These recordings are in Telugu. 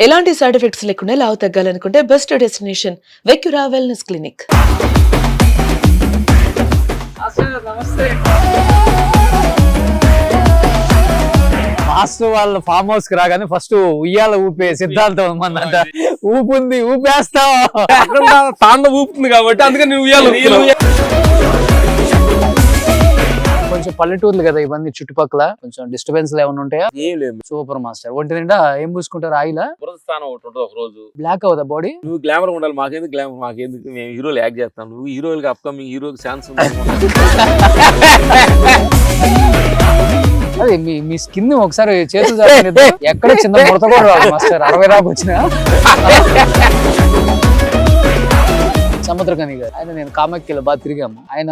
ఎలాంటి సైడ్ ఎఫెక్ట్స్ లేకుండా లావు తగ్గాలనుకుంటే best destination Vecura wellness clinic. Master వాళ్ళ ఫామ్ హౌస్ కి రాగానే ఫస్ట్ ఉయ్యాల ఊపే సిద్ధాంతం ఉందంట. ఊపుంది ఊపేస్తాం తాండ ఊపుతుంది కాబట్టి అందుకని నేను ఉయ్యాలి. కొంచెం పల్లెటూర్లు కదా ఇవన్నీ, చుట్టుపక్కల కొంచెం డిస్టర్బెన్స్ ఏమైనా ఉంటాయా? ఏం లేదు. Super master. ఒంటి నిండా ఏం పూసుకుంటారు? ఆయిల్ స్థానం ఒకటి ఉంటుంది. ఒక రోజు బ్లాక్ అవుదా బాడీ? నువ్వు గ్లామర్ ఉండాలి. మాకేందుకు గ్లామర్? మాకేందుకు? మేము హీరోలు యాక్ట్ చేస్తాం. నువ్వు హీరోలకి అప్కమింగ్ హీరోకి ఛాన్స్ ఉంది. అదే మీ స్కిన్ ఒకసారి చేతులు జారిపోయింది. ఎక్కడ చిన్న ముడత కూడా రాదు మాస్టర్. 60 దాకా వచ్చిన సముద్రకని గారు ఆయన, నేను కామాఖ్యలో బాగా తిరిగాము. ఆయన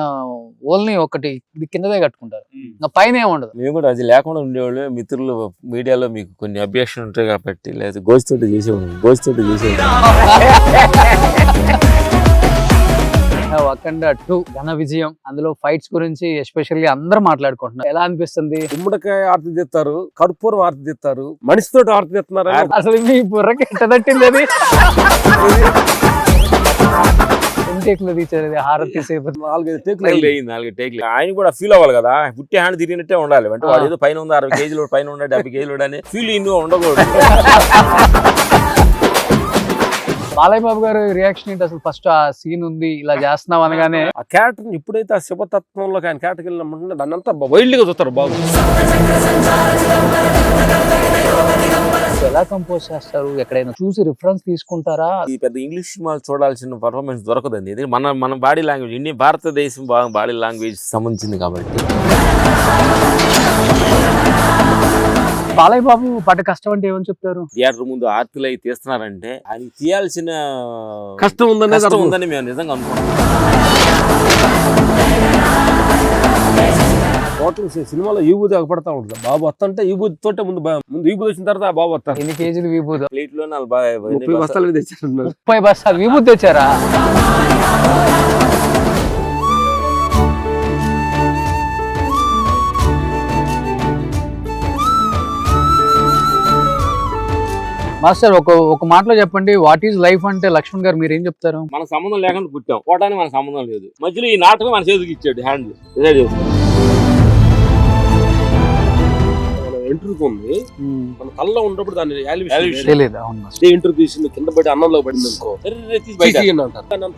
ఓన్లీ ఒకటి ఇది కిందదే కట్టుకుంటారు, ఇంకా పైన ఏమి ఉండదు. మేము కూడా అది లేకుండా ఉండేవాళ్ళు. మిత్రులు మీడియాలో మీకు కొన్ని అబ్జెక్షన్ ఉంటాయి కాబట్టి, లేదా గోచితోటి చేసేవాళ్ళు. అఖండ 2 ఘన విజయం. అందులో ఫైట్స్ గురించి ఎస్పెషల్లీ అందరూ మాట్లాడుకుంటున్నారు. ఎలా అనిపిస్తుంది? గుమ్మడికాయ ఆర్తి తెస్తారు, కర్పూరం ఆర్తి తెస్తారు, మనిషితోటి ఆర్తి తెస్తున్నారు. అసలు మీ బుర్రకి ఎట్ట తట్టింది అది? హారతి 4 టేక్లు. ఆయన కూడా ఫీల్ అవ్వాలి కదా, పుట్టి హ్యాండ్ తిరిగినట్టే ఉండాలి. అంటే వాడు ఏదో పైన ఉంది 60 కేజీలు, పైన ఉండే 70 కేజీలు అని ఫీల్ ఉండకూడదు. బాలయ్య బాబు గారు రియాక్షన్ ఏంటి అసలు? ఫస్ట్ ఆ సీన్ ఉంది ఇలా చేస్తున్నాం అనగానే ఆ క్యారెక్టర్ ఎప్పుడైతే ఆ శివతత్వంలో ఆయన క్యారెక్టర్కి వెళ్ళినప్పుడు దాన్ని అంతా వైల్డ్ గా చూస్తారు బాబు. ఎలా కంపోజ్ చేస్తారు? ఎక్కడైనా చూసి రిఫరెన్స్ తీసుకుంటారా? ఈ పెద్ద ఇంగ్లీష్ సినిమాలు చూడాల్సిన పర్ఫార్మెన్స్ దొరకదండి. ఇది మన బాడీ లాంగ్వేజ్, ఇండియన్ భారతదేశం బాడీ లాంగ్వేజ్ సంబంధించింది కాబట్టి. బాలయ్య బాబు పడ్డ కష్టం అంటే ఏమని చెప్తారు? థియేటర్ ముందు ఆర్తిలు అయి తీస్తున్నారంటే ఆయన తీయాల్సిన కష్టం ఉందని మేము నిజంగా అనుకుంటున్నాం. టోటల్ సినిమాలో ఈబూది పడతా ఉంటుంది. బాబు వస్తుంటే ఈబూది తోటే ముందు ఈబూది వచ్చిన తర్వాత బాబు వస్తారు. ఎన్ని కేజీలు విభూతి? ప్లేట్ లో 30 బస్తాలు తెచ్చారు. 30 బస్తాలు విభూతి తెచ్చారా? మాస్టర్ ఒక మాటలో చెప్పండి, వాట్ ఈజ్ లైఫ్ అంటే లక్ష్మణ్ గారు మీరు ఏం చెప్తారు? మన సంబంధం లేకుండా పుట్టాం, పోవడానికి మన సంబంధం లేదు. మధ్యలో ఈ నాటకం మన చేతికి ఇచ్చాడు హ్యాండ్. ఇంటర్వ్యూ ఉంది, మన తల్లో ఉన్నప్పుడు దాన్ని ఇంటర్వ్యూ తీసింది కింద పడి అన్నంలో పడింది అనుకో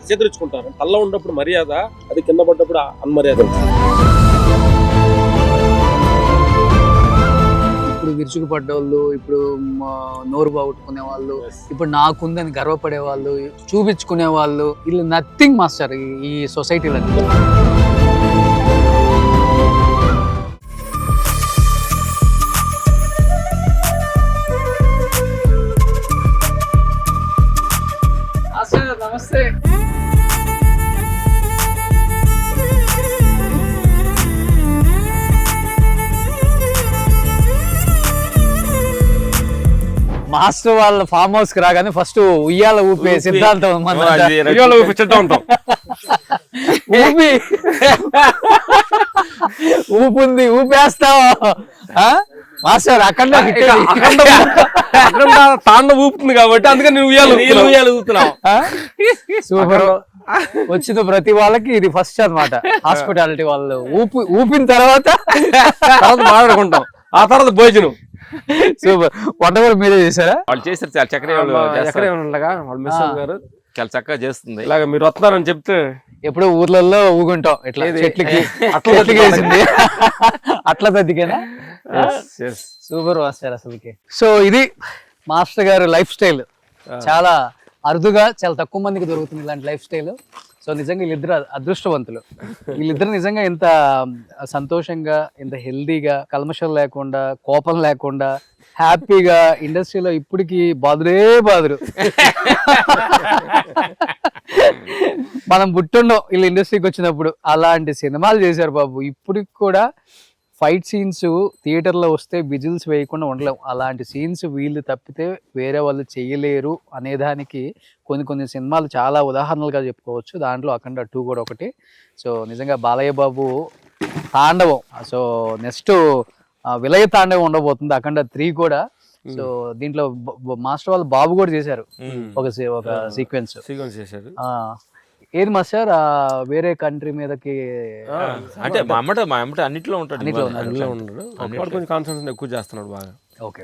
చెదరించుకుంటారు. తల్లో ఉన్నప్పుడు మర్యాద, అది కింద పడ్డప్పుడు అన్మర్యాద. ఇప్పుడు విరుచుకుపడ్డోళ్ళు, ఇప్పుడు నోరు బాగొట్టుకునే వాళ్ళు, ఇప్పుడు నాకుందని గర్వపడే వాళ్ళు, చూపించుకునే వాళ్ళు, వీళ్ళు నథింగ్ మాస్టర్ ఈ సొసైటీలో. నమస్తే. మాస్టర్ వాళ్ళ ఫామ్ హౌస్ కి రాగానే ఫస్ట్ ఉయ్యాల ఊపే సిద్ధాంతం ఊపుంది ఊపేస్తాం మాస్టర్. అక్కడ తాండ ఊపుతుంది కాబట్టి అందుకని నేను ఉయ్యాలి ఊపుతున్నావు. సూపర్. వచ్చిన ప్రతి వాళ్ళకి ఇది ఫస్ట్ అన్నమాట. హాస్పిటాలిటీ వాళ్ళు ఊపిన తర్వాత మాట్లాడుకుంటాం, ఆ తర్వాత భోజనం. సూపర్. వంట కూడా మీరే చేశారా? వాళ్ళు చేశారు, చాలా చక్కగా వాళ్ళు మిస్ గారు చాలా చక్కగా చేస్తుంది. ఇలాగ మీరు వస్తున్నారని చెప్తే ఎప్పుడు ఊర్లలో ఊగుంటాం ఇట్లా చెట్లకి వేసింది అట్లా తద్దికేనా? సూపర్ మాస్టర్ అసలుకి. సో ఇది మాస్టర్ గారు లైఫ్ స్టైల్. చాలా అరుదుగా, చాలా తక్కువ మందికి దొరుకుతుంది ఇలాంటి లైఫ్ స్టైల్. సో నిజంగా వీళ్ళిద్దరు అదృష్టవంతులు. వీళ్ళిద్దరు నిజంగా ఎంత సంతోషంగా, ఎంత హెల్దీగా, కల్మషం లేకుండా, కోపం లేకుండా, హ్యాపీగా ఇండస్ట్రీలో ఇప్పటికి బాదురు. మనం పుట్టుండం వీళ్ళు ఇండస్ట్రీకి వచ్చినప్పుడు. అలాంటి సినిమాలు చేశారు బాబు. ఇప్పటికి కూడా ఫైట్ సీన్స్ థియేటర్లో వస్తే విజిల్స్ వేయకుండా ఉండలేము. అలాంటి సీన్స్ వీళ్ళు తప్పితే వేరే వాళ్ళు చేయలేరు అనేదానికి కొన్ని సినిమాలు చాలా ఉదాహరణలుగా చెప్పుకోవచ్చు. దాంట్లో అఖండ 2 కూడా ఒకటి. సో నిజంగా బాలయ్య బాబు తాండవం. సో నెక్స్ట్ విలయ తాండవం ఉండబోతుంది. అఖండ 3 కూడా సో దీంట్లో మాస్టర్ వాళ్ళు బాబు కూడా చేశారు ఒక సీక్వెన్స్. చేశారు. ఏది మాస్టర్ వేరే కంట్రీ మీదకి అంటే మా అమ్మట అన్నిట్లో ఉంటాడు. కొంచెం కాన్సన్ట్రేషన్ ఎక్కువ చేస్తున్నాడు బాగా. ఓకే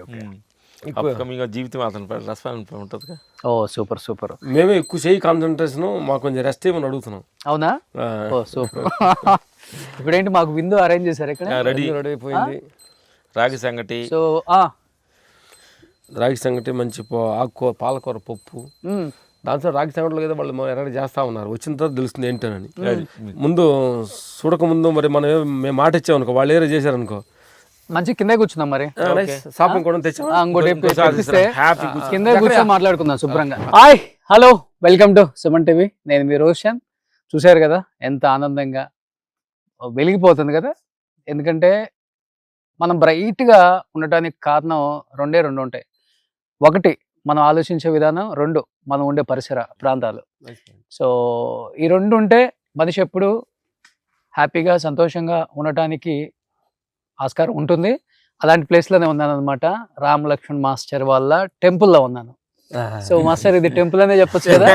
అప్కమింగ్ జీవితం అతను రెస్పాన్స్ ఉంటుంది. ఓ సూపర్ సూపర్. మేమే ఎక్కువ చేయి కాన్సన్ట్రేషన్, మాకు కొంచెం రెస్ట్ ఏమని అడుగుతున్నాం. అవునా? ఓ సూపర్. ఇప్పుడేంటి మాకు విందు అరేంజ్ చేశారు ఇక్కడ, రెడీ అయిపోయింది. రాగి సంగటి. సో రాగి సంగటి, మంచి ఆకుకూర, పాలకూర పప్పు. దాంట్లో రాగి సంగటిలో కదా వాళ్ళు ఎక్కడ చేస్తా ఉన్నారు, వచ్చిన తర్వాత తెలుస్తుంది ఏంటని. ముందు చూడక ముందు మరి మేము మాట ఇచ్చామనుకో, వాళ్ళు ఏదో చేశారనుకో మంచి కింద కూర్చున్నాం. మరి షాపింగ్ కూడా తెచ్చాం, కింద కూర్చొని మాట్లాడుకుందాం శుభ్రంగా. Hi, hello, welcome to Suman TV. నేను మీ రోషన్. చూశారు కదా ఎంత ఆనందంగా వెలిగిపోతుంది కదా. ఎందుకంటే మనం బ్రైట్గా ఉండటానికి కారణం రెండు ఉంటాయి. ఒకటి మనం ఆలోచించే విధానం, రెండు మనం ఉండే పరిసర ప్రాంతాలు. సో ఈ రెండు ఉంటే మనిషి ఎప్పుడు హ్యాపీగా సంతోషంగా ఉండటానికి ఆస్కారం ఉంటుంది. అలాంటి ప్లేస్లోనే ఉన్నాను అనమాట. రామ్ లక్ష్మణ్ మాస్టర్ వాళ్ళ టెంపుల్లో ఉన్నాను. సో మాస్టర్ ఇది టెంపుల్ అనే చెప్పొచ్చు కదా.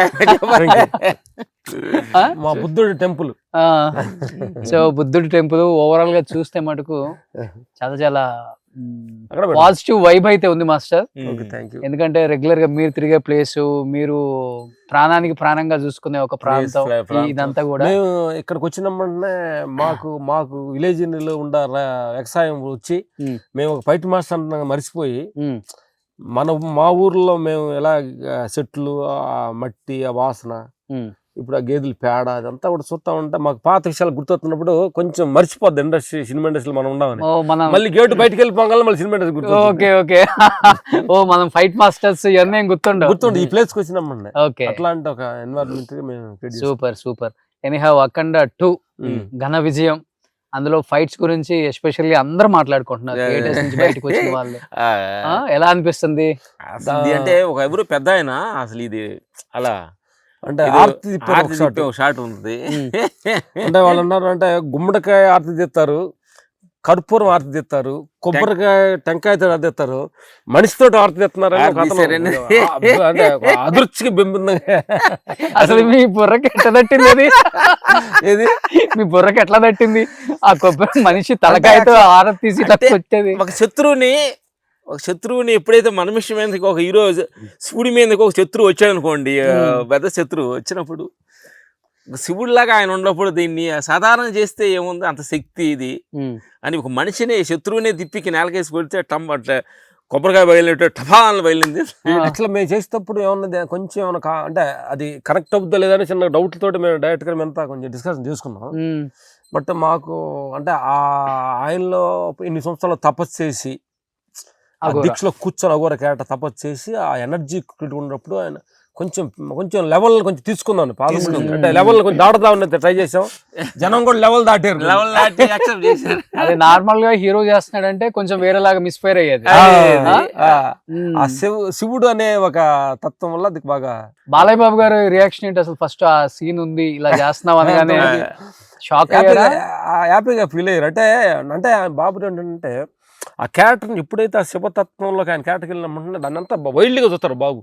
మా బుద్ధుడి టెంపుల్. సో బుద్ధుడి టెంపుల్ ఓవరాల్ గా చూస్తే మటుకు చాలా చాలా పాజిటివ్ వైబ్ అయితే ఉంది మాస్టర్. ఎందుకంటే రెగ్యులర్ గా మీరు తిరిగే ప్లేస్, మీరు ప్రాణానికి ప్రాణంగా చూసుకునే ఒక ప్రాంతం ఇదంతా కూడా. మేము ఇక్కడికి వచ్చినామంటే మాకు విలేజ్ లో ఉండ వ్యవసాయం వచ్చి మేము ఒక ఫైట్ మాస్టర్ మర్చిపోయి మా ఊర్లో మేము ఎలా చెట్లు, ఆ మట్టి, ఆ వాసన, ఇప్పుడు ఆ గేదెల పేడ అదంతా కూడా చూస్తా ఉంటే మాకు పాత విషయాలు గుర్తొస్తున్నప్పుడు కొంచెం మర్చిపోద్ది ఇండస్ట్రీ, సినిమా ఇండస్ట్రీలో మనం ఉన్నామని. మళ్ళీ గేటు బయటకు వెళ్ళిపోగలం, మళ్ళీ సినిమా ఇండస్ట్రీ గుర్తు. ఓకే మనం ఫైట్ మాస్టర్స్ ఇవన్నీ గుర్తుండే ఈ ప్లేస్ కి వచ్చినామండి. ఓకే, అట్లాంటి ఒక ఎన్వైరన్మెంట్. సూపర్. ఎనీహౌ అఖండ 2 ఘన విజయం. అందులో ఫైట్స్ గురించి ఎస్పెషల్లీ అందరూ మాట్లాడుకుంటున్నారు థియేటర్స్ నుంచి బయటకు వచ్చిన వాళ్ళు. ఎలా అనిపిస్తుంది? అంటే ఒక ఎవరు పెద్ద ఆయన అసలు ఇది అలా అంటే షాట్ ఉంది. అంటే వాళ్ళు అన్నారు అంటే గుమ్మడికాయ ఆర్తి తీస్తారు, కర్పూరం ఆర్తి తీస్తారు, కొబ్బరికాయ టెంకాయతో ఆర్తి తీస్తారు, మనిషితో ఆర్తి తీస్తున్నారు. అంటే అదృష్టికి బింబిందంగా. అసలు మీ బుర్రకి ఎట్లా తట్టింది అది? ఏది మీ బుర్రకి ఎట్లా తట్టింది? ఆ కొబ్బరి మనిషి తలకాయతో ఆరతి తీసి వచ్చేది. ఒక శత్రువుని ఎప్పుడైతే మన విషయం మీదకి ఒక హీరో శివుడి మీదకి ఒక శత్రువు వచ్చాడు అనుకోండి, పెద్ద శత్రువు వచ్చినప్పుడు శివుడిలాగా ఆయన ఉన్నప్పుడు దీన్ని సాధారణ చేస్తే ఏముంది అంత శక్తి ఇది అని ఒక మనిషిని శత్రువునే తిప్పికి నేలకేసి కొడితే అట్లా కొబ్బరికాయ బయలుదేరి టపాలను బయలుంది. యాక్చువల్గా మేము చేసేటప్పుడు ఏమన్నది కొంచెం ఏమన్నా అంటే అది కరెక్ట్ అవుతుందో లేదని చిన్న డౌట్ తోటి మేము డైరెక్ట్గా మేమంతా కొంచెం డిస్కషన్ చేసుకున్నాం. బట్ మాకు అంటే ఆయనలో ఇన్ని సంవత్సరాలు తపస్సు చేసి దీక్షలో కూర్చొని అఘోర క్యారెక్టర్ తపస్సు చేసి ఆ ఎనర్జీ ఉన్నప్పుడు ఆయన కొంచెం లెవెల్ కొంచెం తీసుకుందాం, అంటే లెవెల్ కొంచెం దాటుదా ఉన్నది ట్రై చేసాం. జనం కూడా లెవెల్ దాటారు. అది నార్మల్ గా హీరో చేస్తున్నాడంటే కొంచెం వేరేలాగా మిస్ఫైర్ అయ్యేది. ఆ శివుడు అనే ఒక తత్వం వల్ల అది బాగా. బాలయ్య బాబు గారు రియాక్షన్ ఏంటి అసలు? ఫస్ట్ ఆ సీన్ ఉంది ఇలా చేస్తున్నాం అనగానే షాక్ హ్యాపీగా ఫీల్ అయ్యారు. అంటే బాబు ఏంటంటే ఆ క్యారెక్టర్ని ఎప్పుడైతే ఆ శివతత్వంలోకి ఆయన క్యారెక్టర్కి వెళ్ళినప్పుడు దాన్ని అంతా వైల్డ్గా చూస్తారు బాబు.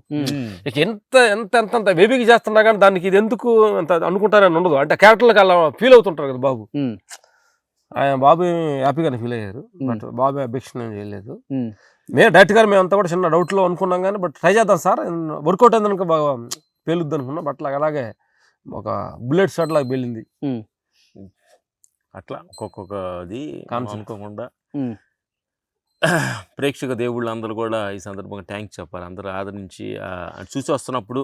ఇక ఎంత వేబీగా చేస్తున్నా కానీ దానికి ఇది ఎందుకు అంత అనుకుంటారని ఉండదు. అంటే క్యారెక్టర్లకు అలా ఫీల్ అవుతుంటారు కదా బాబు. ఆయన బాబు హ్యాపీగానే ఫీల్ అయ్యారు. బట్ బాబు అబ్జెక్షన్ ఏం చేయలేదు. మేము డైరెక్ట్ గారు మేమంతా కూడా చిన్న డౌట్లో అనుకున్నాం కానీ బట్ ట్రై చేద్దాం సార్, వర్కౌట్ అయింది అనుకో బాగా పేలుద్ది అనుకున్నాం. బట్ అలాగే ఒక బుల్లెట్ షాట్ లాగా పేలింది. అట్లా ఒక్కొక్కది అనుకోకుండా ప్రేక్షక దేవుళ్ళు అందరూ కూడా ఈ సందర్భంగా థ్యాంక్స్ చెప్పాలి. అందరూ ఆదరించి చూసి వస్తున్నప్పుడు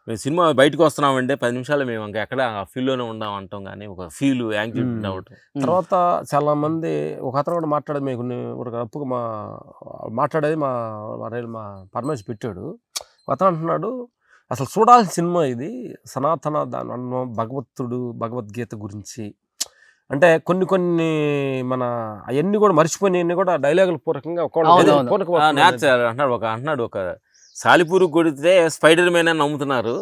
మేము సినిమా బయటకు వస్తున్నామంటే 10 నిమిషాలు మేము ఇంకా ఎక్కడ ఆ ఫీల్డ్లోనే ఉండాం అంటాం, కానీ ఒక ఫీల్ యాంగ్జైటీ అవటం. తర్వాత చాలా మంది ఒక అతను కూడా మాట్లాడేది మీకు అప్పుగా మాట్లాడేది మా పరమేశ్వర్ పెట్టాడు. అతను అంటున్నాడు అసలు చూడాల్సిన సినిమా ఇది, సనాతన భగవద్గీత గురించి. అంటే కొన్ని మన అవన్నీ కూడా మర్చిపోయినవన్నీ కూడా డైలాగుల పూర్వకంగా అంటున్నాడు ఒక సాలిపూరు కొడితే స్పైడర్ మ్యాన్ అని నమ్ముతున్నారు.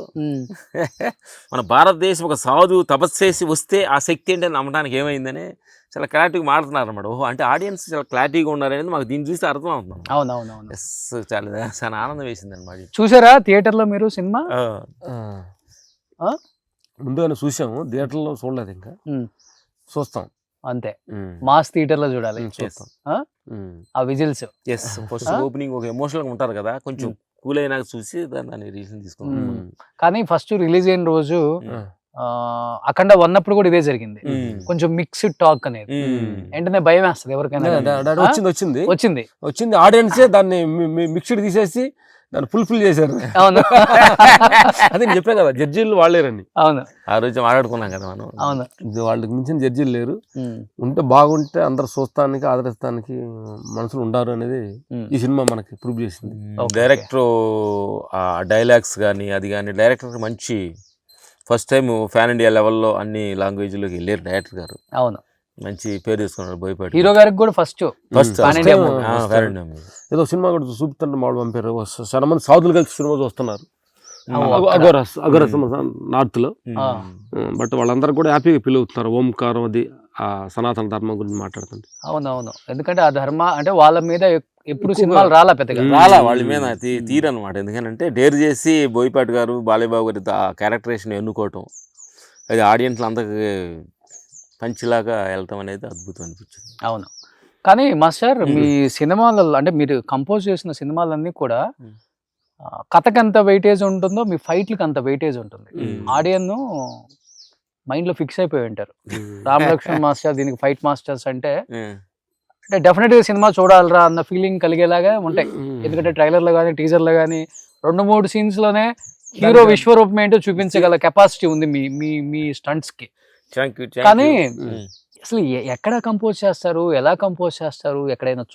మన భారతదేశం ఒక సాధు తపస్సు చేసి వస్తే ఆ శక్తి ఏంటని నమ్మడానికి ఏమైందని చాలా క్లారిటీగా మాడుతున్నారు అనమాట. ఓహో, అంటే ఆడియన్స్ చాలా క్లారిటీగా ఉన్నారనేది మాకు దీన్ని చూస్తే అర్థం అవుతుంది. అవునవునవును. ఎస్, చాలా ఆనందం వేసింది అనమాట. చూసారా థియేటర్ లో మీరు సినిమా? ముందుగానే చూసాము, థియేటర్లో చూడలేదు, ఇంకా చూస్తాం అంతే. మాస్ థియేటర్ లో చూడాలి. చూస్తాం. ఆ విజిల్స్. ఎస్, ఫస్ట్ ఓపెనింగ్ ఒక ఎమోషనల్ గా ఉంటారు కదా, కొంచెం కూల్ అయినాక చూసి దాన్ని రీజన్ తీసుకున్నాం. కానీ ఫస్ట్ రిలీజ్ అయిన రోజు అఖండ ఉన్నప్పుడు కూడా ఇదే జరిగింది. కొంచెం మిక్స్డ్ టాక్ అనేది వెంటనే భయం వేస్తుంది ఎవరికైనా. వచ్చింది ఆడియన్సే దాన్ని మిక్స్డ్ తీసేసి దాన్ని ఫుల్ఫిల్ చేశారు. అవును, అదే నేను చెప్పాను కదా, జడ్జీలు వాళ్ళేరని. అవును, ఆ రోజు మాట్లాడుకున్నాం కదా మనం. అవును, వాళ్ళకి మించిన జడ్జీలు లేరు. ఉంటే బాగుంటే అందరు చూస్తానికి ఆదరిస్తానికి మనుషులు ఉండారు అనేది ఈ సినిమా మనకి ప్రూవ్ చేసింది. డైరెక్టర్ ఆ డైలాగ్స్ కానీ అది కానీ, డైరెక్టర్ మంచి ఫస్ట్ టైం ఫ్యాన్ ఇండియా లెవెల్లో అన్ని లాంగ్వేజ్లోకి వెళ్ళారు డైరెక్టర్ గారు. అవును, మంచి పేరు తీసుకున్నారు బోయపాటి హీరో గారికి కూడా. ఫస్ట్ ఏదో సినిమా కూడా చూపుతుంటే మామూలు పంపారు. చాలా మంది సాధులు కలిసి సినిమా చూస్తున్నారు అగరస్ నార్త్ లో. బట్ వాళ్ళందరూ కూడా హ్యాపీగా ఫీల్ అవుతున్నారు. ఓంకారం అది ఆ సనాతన ధర్మం గురించి మాట్లాడుతుంది. అవునవును, ఎందుకంటే ఆ ధర్మ అంటే వాళ్ళ మీద ఎప్పుడు సినిమాలు రాలా పెద్దగా వాళ్ళ మీద తీరనమాట. ఎందుకంటే డేర్ చేసి బోయపాటి గారు బాలయ్య బాబు గారి ఆ క్యారెక్టరేషన్ ఎన్నుకోవటం, అది ఆడియన్స్లు అందరికి పంచిలాగా వెళ్ళటం అనేది అద్భుతం అనిపించింది. అవును, కానీ మాస్టర్ మీ సినిమాలలో అంటే మీరు కంపోజ్ చేసిన సినిమాలన్నీ కూడా కథకి ఎంత వెయిటేజ్ ఉంటుందో మీ ఫైట్లకి అంత వెయిటేజ్ ఉంటుంది. ఆడియన్ మైండ్ లో ఫిక్స్ అయిపోయి ఉంటారు. రామ్ లక్ష్మణ్ మాస్టర్ దీనికి ఫైట్ మాస్టర్స్ అంటే డెఫినెట్ గా సినిమా చూడాలరా అన్న ఫీలింగ్ కలిగేలాగా ఉంటాయి. ఎందుకంటే ట్రైలర్ లో కానీ టీజర్ లో కానీ 2-3 సీన్స్ లోనే హీరో విశ్వరూపం ఏంటో చూపించగల కెపాసిటీ ఉంది మీ స్టంట్స్ కి. కానీ అసలు ఎక్కడ కంపోజ్ చేస్తారు, ఎలా కంపోజ్ చేస్తారు, ఎక్కడైనా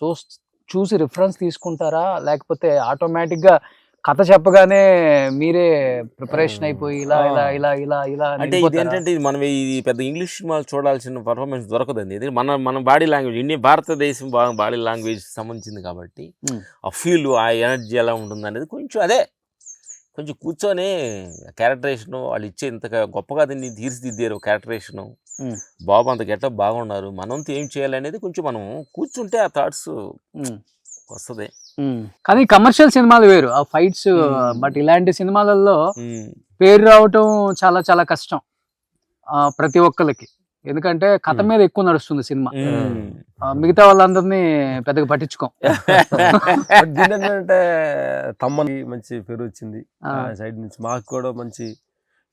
చూసి రిఫరెన్స్ తీసుకుంటారా, లేకపోతే ఆటోమేటిక్ గా కథ చెప్పగానే మీరే ప్రిపరేషన్ అయిపోయి ఇలా ఇలా ఇలా ఇలా ఇలా అంటే ఇది ఏంటంటే మనం ఇది పెద్ద ఇంగ్లీష్ సినిమాలు చూడాల్సిన పర్ఫార్మెన్స్ దొరకదండి. ఇది మన బాడీ లాంగ్వేజ్, ఇండియన్ భారతదేశం బాడీ లాంగ్వేజ్ సంబంధించింది కాబట్టి ఆ ఫీల్, ఆ ఎనర్జీ ఎలా ఉంటుంది అనేది కొంచెం కూర్చొని క్యారెక్టరేషను వాళ్ళు ఇచ్చే ఇంతగా గొప్పగా దీన్ని తీర్చిదిద్దారు. క్యారెక్టరేషను బాబు అంత గెటప్ బాగున్నారు, మనంతో ఏం చేయాలి అనేది కొంచెం మనం కూర్చుంటే ఆ థాట్స్ వస్తుంది. కానీ కమర్షియల్ సినిమాలు వేరు, ఆ ఫైట్స్. బట్ ఇలాంటి సినిమాలలో పేరు రావటం చాలా చాలా కష్టం ప్రతి ఒక్కరికి. ఎందుకంటే కథ మీద ఎక్కువ నడుస్తుంది సినిమా, మిగతా వాళ్ళందరినీ పెద్దగా పట్టించుకోం. ఏంటంటే తమ్మకి మంచి పేరు వచ్చింది సైడ్ నుంచి, మాకు కూడా మంచి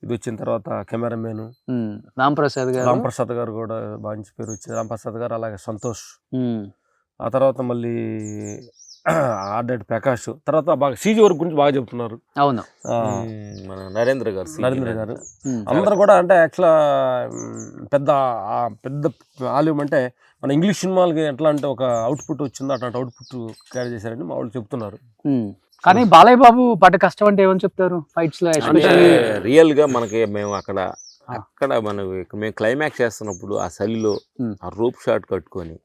ఇది వచ్చిన తర్వాత కెమెరామెన్ రామ్ ప్రసాద్ గారు కూడా మంచి పేరు వచ్చింది. రామ్ ప్రసాద్ గారు, అలాగే సంతోష్, ఆ తర్వాత మళ్ళీ ఆర్డెడ్ ప్రకాష్, తర్వాత బాగా సీజీ వర్క్ గురించి బాగా చెప్తున్నారు. అవును, నరేంద్ర గారు అందరూ కూడా. అంటే యాక్చువల్గా పెద్ద ఆల్యూమ్ అంటే మన ఇంగ్లీష్ సినిమాలకి ఎట్లా అంటే ఒక అవుట్పుట్ వచ్చిందో అట్లాంటి అవుట్పుట్ క్యారీ చేశారని మా వాళ్ళు చెప్తున్నారు. కానీ బాలయ్య బాబు పడ్డ కష్టం అంటే ఏమని చెప్తారు ఫైట్స్ లో? రియల్ గా మనకి మేము అక్కడ మేము క్లైమాక్స్ చేస్తున్నప్పుడు ఆ చలిలో ఆ రోప్ షాట్ కట్టుకొని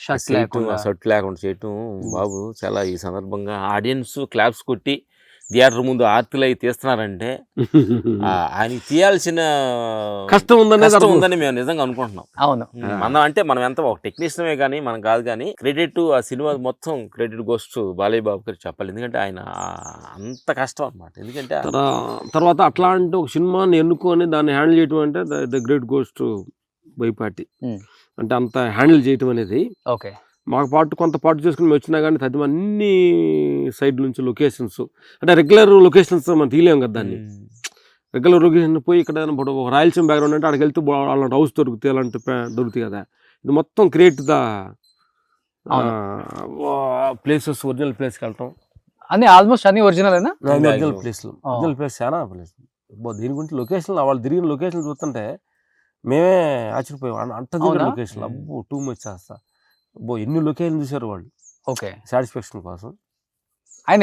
షర్ట్ లేకుండా చేయటం బాబు చాలా. ఈ సందర్భంగా ఆడియన్స్ క్లాప్స్ కొట్టి థియేటర్ ముందు ఆర్తిలు అయి తీస్తున్నారంటే ఆయన తీయాల్సిన కష్టం ఉందని మేము నిజంగా అనుకుంటున్నాం. అవును, మనం ఎంత ఒక టెక్నీషియనే కానీ మనం కాదు, కానీ క్రెడిట్ ఆ సినిమా మొత్తం credit goes to Balayya Babu గారికి చెప్పాలి. ఎందుకంటే ఆయన అంత కష్టం అనమాట. ఎందుకంటే తర్వాత అట్లాంటి ఒక సినిమాని ఎన్నుకొని దాన్ని హ్యాండిల్ చేయటం అంటే the great goes to Boyapati. అంటే అంత హ్యాండిల్ చేయటం అనేది ఓకే. మాకు కొంత పాటు చేసుకుని మేము వచ్చినా కానీ తది అన్ని సైడ్ నుంచి లొకేషన్స్, అంటే రెగ్యులర్ లొకేషన్స్ మనం తీయలేం కదా దాన్ని. రెగ్యులర్ లొకేషన్ పోయి ఇక్కడ ఒక రాయలసీమ బ్యాక్గ్రౌండ్ అంటే అక్కడికి వెళ్తే అలాంటి హౌస్ దొరుకుతాయి, అలాంటి దొరుకుతాయి కదా. ఇది మొత్తం క్రియేట్ ద ప్లేసెస్, ఒరిజినల్ ప్లేస్కి వెళ్ళటం అన్ని ఆల్మోస్ట్ అన్ని ఒరిజినల్ ఒరిజినల్ ప్లేస్ చాలా ప్లేస్. దీని గురించి లొకేషన్ వాళ్ళు తిరిగిన లొకేషన్ చూస్తుంటే మేమే ఆశ్చర్యపోయాం. అంత దిగిన లొకేషన్ అబ్బో టూ మచ్ చేస్తా. ఎన్ని లొకేషన్ చూసారు వాళ్ళు. ఓకే, సాటిస్ఫాక్షన్ కోసం. ఆయన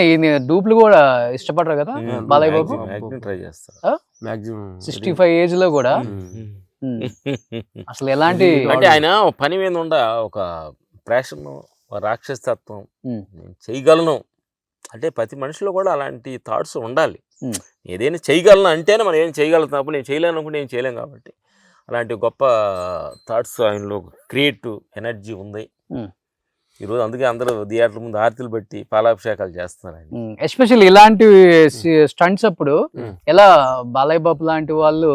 డూప్లు కూడా ఇష్టపడరు కదా బాలయ్య బాబు. ట్రై చేస్తారు మాక్సిమం 65 ఏజ్ లో కూడా. అసలు ఎలాంటి అంటే ఆయన పని మీద ఉండ ఒక ప్యాషన్, రాక్షస తత్వం, చేయగలను అంటే ప్రతి మనిషిలో కూడా అలాంటి థాట్స్ ఉండాలి. ఏదైనా చేయగలను అంటేనే మనం ఏం చేయగలుగుతాం. నేను చేయలేను అనుకుంటే ఏం చేయలేం కాబట్టి అలాంటి గొప్ప థాట్స్ ఆయనలో క్రియేటివ్ ఎనర్జీ ఉంది. ఈరోజు అందుకే అందరూ థియేటర్ ముందు ఆరతులు పెట్టి పాలాభిషేకాలు చేస్తున్నారు. ఎస్పెషల్లీ ఇలాంటి స్టంట్స్ అప్పుడు ఎలా బాలయ్య బాబు లాంటి వాళ్ళు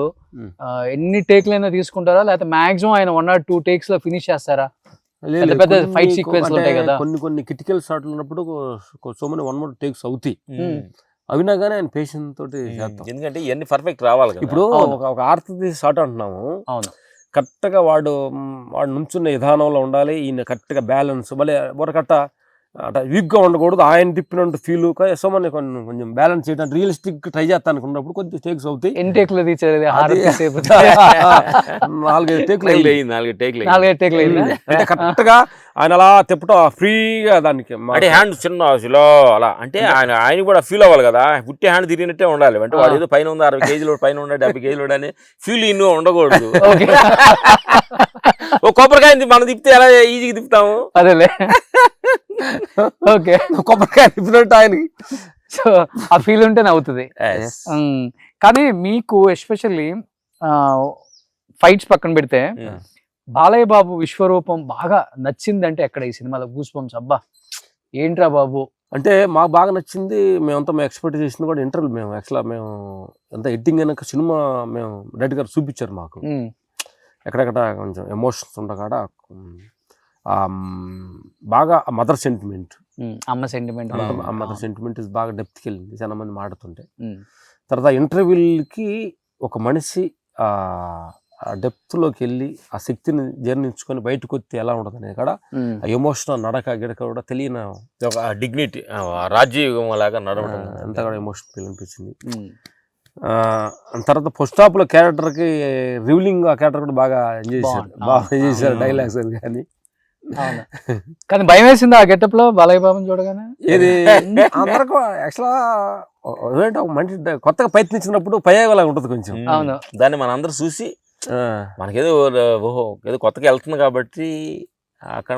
ఎన్ని టేక్లైనా తీసుకుంటారా, లేకపోతే మాక్సిమం ఆయన 1 or 2 takes లో ఫినిష్ చేస్తారా? పెద్ద ఫైట్ సీక్వెన్స్ ఉంటాయి కదా, కొన్ని క్రిటికల్ షాట్లు ఉన్నప్పుడు సో మెనీ 1 more takes అవుతాయి. అవినా కానీ ఆయన పేషెంట్ తోటి చేద్దాం, ఎందుకంటే ఇవన్నీ పర్ఫెక్ట్ రావాలి. ఇప్పుడు ఒక ఆర్తి షాట్ అంటున్నాము, అవును, కరెక్ట్ గా వాడు నుంచున్న విధానంలో ఉండాలి, ఈయన కరెక్ట్ గా బ్యాలెన్స్ భలే బొరకట్ట అట్లా వీక్ గా ఉండకూడదు, ఆయన తిప్పినట్టు ఫీల్ సోమని కొంచెం బ్యాలెన్స్ చేయడానికి రియలిస్టిక్ ట్రై చేస్తాను అనుకున్నప్పుడు కొద్దిగా టేక్స్ అవుతాయి. ఎన్ని టేక్లు తీసేది? 4-5 టేక్లు అంటే కరెక్ట్ గా ఆయన అలా తిప్పటం ఫ్రీగా దానికి అంటే హ్యాండ్ చిన్న అలా అంటే ఆయన కూడా ఫీల్ అవ్వాలి కదా, పుట్టి హ్యాండ్ తిరిగినట్టే ఉండాలి. అంటే వాడు ఏదో పైన ఉంది 60 kg పైన ఉన్నాడు 70 kg అని ఫీల్ ఇన్ను ఉండకూడదు. ఓ కొబ్బరికాయ మనం తిప్పితే ఎలా ఈజీగా తిప్పుతాము, అదేలే. ఓకే, కొబ్బరికాయ తిప్పినట్టు ఆయనకి సో ఆ ఫీల్ ఉంటేనే అవుతుంది. కానీ మీకు ఎస్పెషల్లీ ఫైట్స్ పక్కన పెడితే బాలయ్య బాబు విశ్వరూపం బాగా నచ్చిందంటే ఎక్కడ? ఈ సినిమాలో గూస్ బంప్స్, అబ్బా ఏంట్రా బాబు అంటే మాకు బాగా నచ్చింది. మేమంతా మేము ఎక్స్పెక్ట్ చేసింది కూడా ఇంటర్వ్యూ, మేము యాక్చువల్గా మేము ఎంత ఎడిటింగ్ అయినాక సినిమా మేము డైరెక్ట్ గారు చూపించారు మాకు, ఎక్కడెక్కడ కొంచెం ఎమోషన్స్ ఉండకాడ బాగా మదర్ సెంటిమెంట్, అమ్మ సెంటిమెంట్, మదర్ సెంటిమెంట్ బాగా డెప్త్కి వెళ్ళింది, చాలా మంది మాడుతుంటే. తర్వాత ఇంటర్వ్యూలకి ఒక మనిషి డెప్త్లోకి వెళ్ళి ఆ శక్తిని జీర్ణించుకొని బయటకు వస్తే ఎలా ఉంటుంది అనేది కూడా ఎమోషనల్ నడక గిడక కూడా తెలియని డిగ్నిటీ రాజ్యయుగం లాగా నడవడం అంతా కూడా ఎమోషనల్ ఫీల్ అనిపించింది. తర్వాత ఫస్ట్ హాఫ్ లో క్యారెక్టర్కి రివీలింగ్ ఆ క్యారెక్టర్ కూడా బాగా ఎంజాయ్ చేశారు డైలాగ్స్ అని. కానీ కానీ భయం వేసింది ఆ గెటప్ లో బాలయ్య బాబుని చూడగానే. ఏది అందరికీ యాక్చువల్గా మంచి కొత్తగా ప్రయత్నించినప్పుడు ప్రయోగంలాగా ఉంటుంది కొంచెం. అవును, దాన్ని మన అందరూ చూసి మనకేదో ఓహో ఏదో కొత్తగా వెళ్తుంది కాబట్టి అక్కడ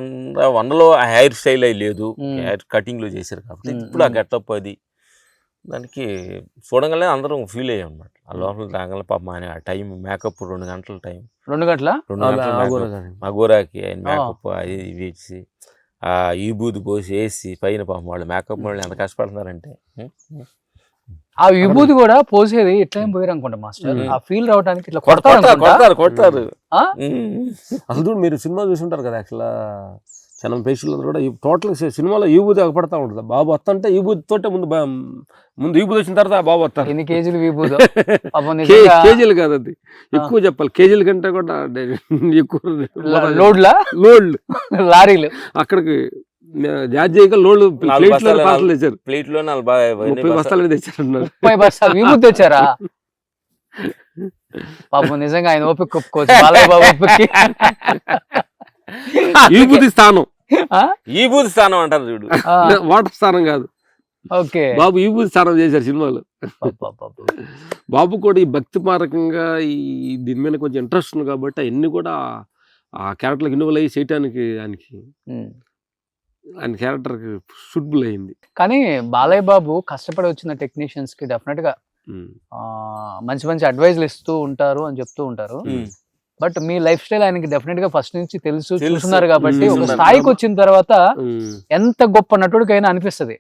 1లో ఆ హెయిర్ స్టైల్ అయి లేదు, హెయిర్ కటింగ్ లో చేశారు కాబట్టి ఇప్పుడు ఆ గెటప్ అది దానికి చూడగానే అందరం ఫీల్ అయ్యాం అన్నమాట. ఆ లోపల రాగల పాపం ఆయన ఆ టైం మేకప్ 2 గంటల టైం, 2 గంటల మగోరాకి ఆయన మేకప్ అది వేసి ఆ ఈ బూది పోసి వేసి పైన పాపం వాళ్ళు మేకప్ వాళ్ళు ఎంత కష్టపడుతున్నారంటే. ఆ విభూతి కూడా పోసేది ఎట్లా పోయారు అనుకుంటా మాస్టర్, ఆ ఫీల్ రావడానికి ఇట్లా కొడతారు. అసలు మీరు సినిమా చూసుంటారు కదా, యాక్చువల్గా చాలా పేషెంట్లు కూడా టోటల్ సినిమాలో ఈ బూది అగపడతా ఉంటుంది. బాబు వస్తుంటే ఈ బూది తోటే ముందు ఈ బూది వచ్చిన తర్వాత బాబు వస్తారు. ఎన్ని కేజీలు విభూతి? కేజీలు కాదు, అది ఎక్కువ చెప్పాలి, కేజీల కంటే కూడా ఎక్కువ లోడ్లు లారీలు అక్కడికి జాతీయంగా లోడ్లు ప్లేట్లో 30 బస్తాలు తెచ్చారన్నారు. 30 బస్తాలు విభూతి తెచ్చారా? పాపం నిజంగా ఆయన ఓపిక ఒప్పుకోవచ్చు. బాలయ్య బాబు ఓపిక ఈ బూది స్థానం అంటారు చూడు, వాటర్ స్థానం కాదు. ఓకే, బాబు ఈ బూది స్థానం చేశారు సినిమాలో. బాబు కూడా ఈ భక్తి పారకంగా ఈ దీని మీద కొంచెం ఇంట్రెస్ట్ ఉంది కాబట్టి అవన్నీ కూడా ఆ క్యారెక్టర్కి ఇన్వాల్వ్ అయ్యి చేయటానికి ఆయన క్యారెక్టర్కి సూటబుల్ అయింది. కానీ బాలయ్య బాబు కష్టపడి వచ్చిన టెక్నీషియన్స్ కి డెఫినెట్ గా మంచి మంచి అడ్వైజ్లు ఇస్తూ ఉంటారు అని చెప్తూ ఉంటారు. బట్ మీ లైఫ్ స్టైల్ ఆయనకి డెఫినెట్ గా ఫస్ట్ నుంచి చూస్తున్నారు కాబట్టి ఒక స్థాయికి వచ్చిన తర్వాత ఎంత గొప్ప నటుడికైనా అనిపిస్తుంది,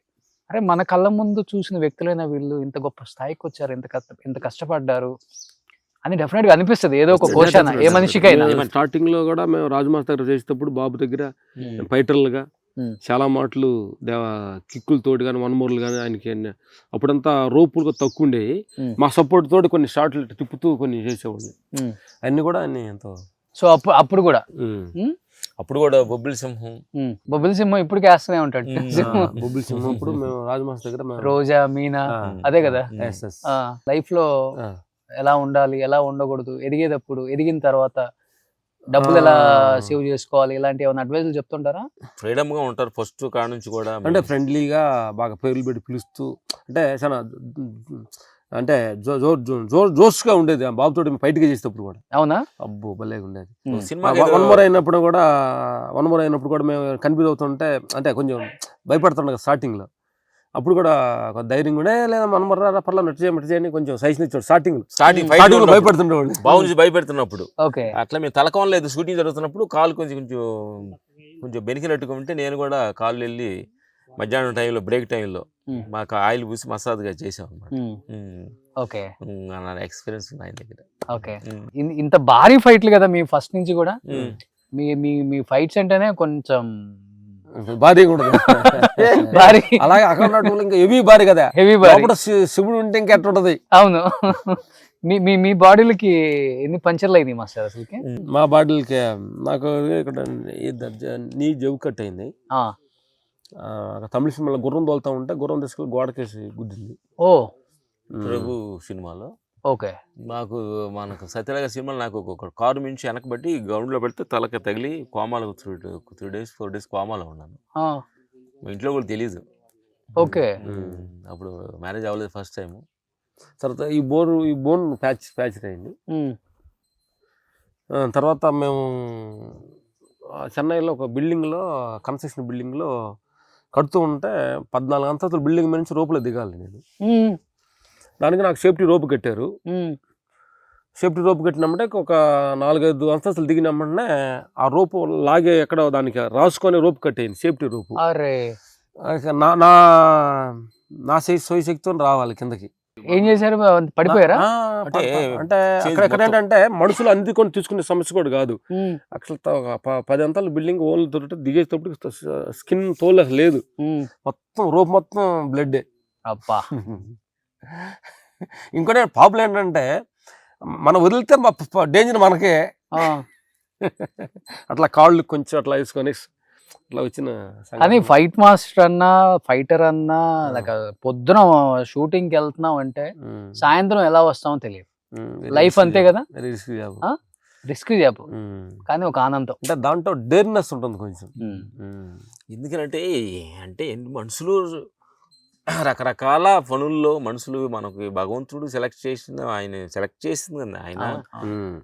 అరే మన కళ్ళ ముందు చూసిన వ్యక్తులైన వీళ్ళు ఇంత గొప్ప స్థాయికి వచ్చారు, ఎంత కష్టపడ్డారు అని డెఫినెట్ గా అనిపిస్తుంది ఏదో ఒక క్వశ్చన్ ఏ మనిషికైనా. స్టార్టింగ్ లో కూడా మేము రాజమాస్ దగ్గర చేసేటప్పుడు బాబు దగ్గర ఫైటర్లుగా చాలా మాటలు కిక్కుల తోటి కానీ 1 more కానీ ఆయనకి అప్పుడంతా రోపులు తక్కువ ఉండేవి, మా సపోర్ట్ తోటి కొన్ని షాట్లు తిప్పుతూ కొన్ని చేసేవాళ్ళు అన్ని కూడా అన్ని ఎంతో. సో అప్పుడు కూడా బొబ్బిలి సింహం ఇప్పటికే వేస్తూనే ఉంటాడు. బొబ్బిలి సింహం అప్పుడు మేము రాజమాస్ దగ్గర రోజా మీనా అదే కదా లైఫ్ లో ఎలా ఉండాలి ఎలా ఉండకూడదు, ఎదిగేటప్పుడు ఎదిగిన తర్వాత డబ్బులు ఎలా సేవ్ చేసుకోవాలి ఇలాంటి ఏమైనా అడ్వైజులు చెప్తుంటారా? ఫ్రీడమ్ గా ఉంటారు ఫస్ట్ కాడ నుంచి కూడా, అంటే ఫ్రెండ్లీగా బాగా పేర్లు పెట్టి పిలుస్తూ, అంటే చాలా అంటే జోష్గా ఉండేది బాబుతో బయటగా చేసేటప్పుడు కూడా. అవునా? అబ్బో భలేగా ఉండేది. వన్ మోర్ అయినప్పుడు కూడా మేము కన్ఫ్యూజ్ అవుతుంటే అంటే కొంచెం భయపడుతుండే స్టార్టింగ్ లో, అప్పుడు కూడా ఒక ధైర్యం కూడా లేదా మనం పర్లా నట్టు చేయండి కొంచెం సైజ్ ఇచ్చాడు స్టార్టింగ్ స్టార్టింగ్ భయపడుతుండేవాళ్ళు బాబు నుంచి భయపెడుతున్నప్పుడు ఓకే అట్లా మేము తలకం లేదు షూటింగ్ జరుగుతున్నప్పుడు కాలు కొంచెం బెనికినట్టుగా ఉంటే నేను కూడా కాళ్ళు వెళ్ళి మధ్యాహ్నం టైంలో బ్రేక్ టైంలో మాకు ఆయిల్ పూసి మసాజ్గా చేసాం అనమాట. ఓకే ఎక్స్పీరియన్స్ ఉంది ఆయన దగ్గర. ఓకే ఇంత భారీ ఫైట్లు కదా మీ ఫస్ట్ నుంచి కూడా, మీ మీ మీ ఫైట్స్ అంటేనే కొంచెం భారీగా ఉంటుంది భారీ, అలాగే అక్కడ ఉన్నట్టు ఇంకా హెవీ భారీ కదా, హెవీ భారీ. లోపల శివుడు ఉంటే ఇంకా ఎట్లా ఉంటది. అవును. మీ మీ మీ బాడీలకి ఎన్ని పంచర్లు అయినాయి మాస్టర్ అసలుకి? మా బాడీలకి నాకు ఇక్కడ నీ జబ్బు కట్ అయింది. తమిళ సినిమాలో గుర్రం తోలుతా ఉంటే గుర్రం తీసుకెళ్ళి గోడకేసి గుద్దింది. ఓ ప్రభు సినిమాలో. ఓకే. మనకు సత్యరాగ సినిమాలో నాకు ఒక కారు మించి వెనకబట్టి గ్రౌండ్లో పెడితే తలకి తగిలి కోమాలో 3 days 4 days కోమాలో ఉన్నాను. మా ఇంట్లో కూడా తెలీదు. ఓకే. అప్పుడు మ్యారేజ్ అవ్వలేదు ఫస్ట్ టైం. తర్వాత ఈ బోన్ ప్యాచ్ అయింది. తర్వాత మేము చెన్నైలో ఒక బిల్డింగ్లో కన్స్ట్రక్షన్ బిల్డింగ్లో కడుతూ ఉంటే 14 అంతస్తుల బిల్డింగ్ మీద నుంచి రోపులో దిగాలి నేను. దానికి నాకు సేఫ్టీ రోపు కట్టారు. సేఫ్టీ రోపు కట్టినప్పుడే ఒక 4-5 అంతస్తులు దిగినప్పుడే ఆ రోపు లాగే ఎక్కడ దానికి రాసుకొని రోపు కట్టేయండి సేఫ్టీ రోపు. నా శక్తితో రావాలి కిందకి. ఏం చేశారు? పడిపోయారా? అంటే అక్కడ ఏంటంటే మనుషులు అందుకొని తీసుకునే సమస్య కూడా కాదు. అసలు 10 అంతల బిల్డింగ్ ఓన్లు దొరికితే దిగేటప్పుడు స్కిన్ తోలు అసలు లేదు, మొత్తం రోప్ మొత్తం బ్లడ్. అబ్బా. ఇంకోటి ప్రాబ్లం ఏంటంటే మనం వదిలితే డేంజర్ మనకే. అట్లా కాళ్ళు కొంచెం అట్లా వేసుకొని అట్లా వచ్చిన. కానీ ఫైట్ మాస్టర్ అన్నా ఫైటర్ అన్నా పొద్దున షూటింగ్ కి వెళ్తున్నాం అంటే సాయంత్రం ఎలా వస్తామో తెలియదు. లైఫ్ అంతే కదా, రిస్క్ జాబ్ కానీ ఒక ఆనందం. అంటే దాంట్లో డేర్నెస్ ఉంటుంది కొంచెం. ఎందుకంటే మనుషులు రకరకాల పనుల్లో మనుషులు మనకు భగవంతుడు సెలెక్ట్ చేసింది కదా ఆయన.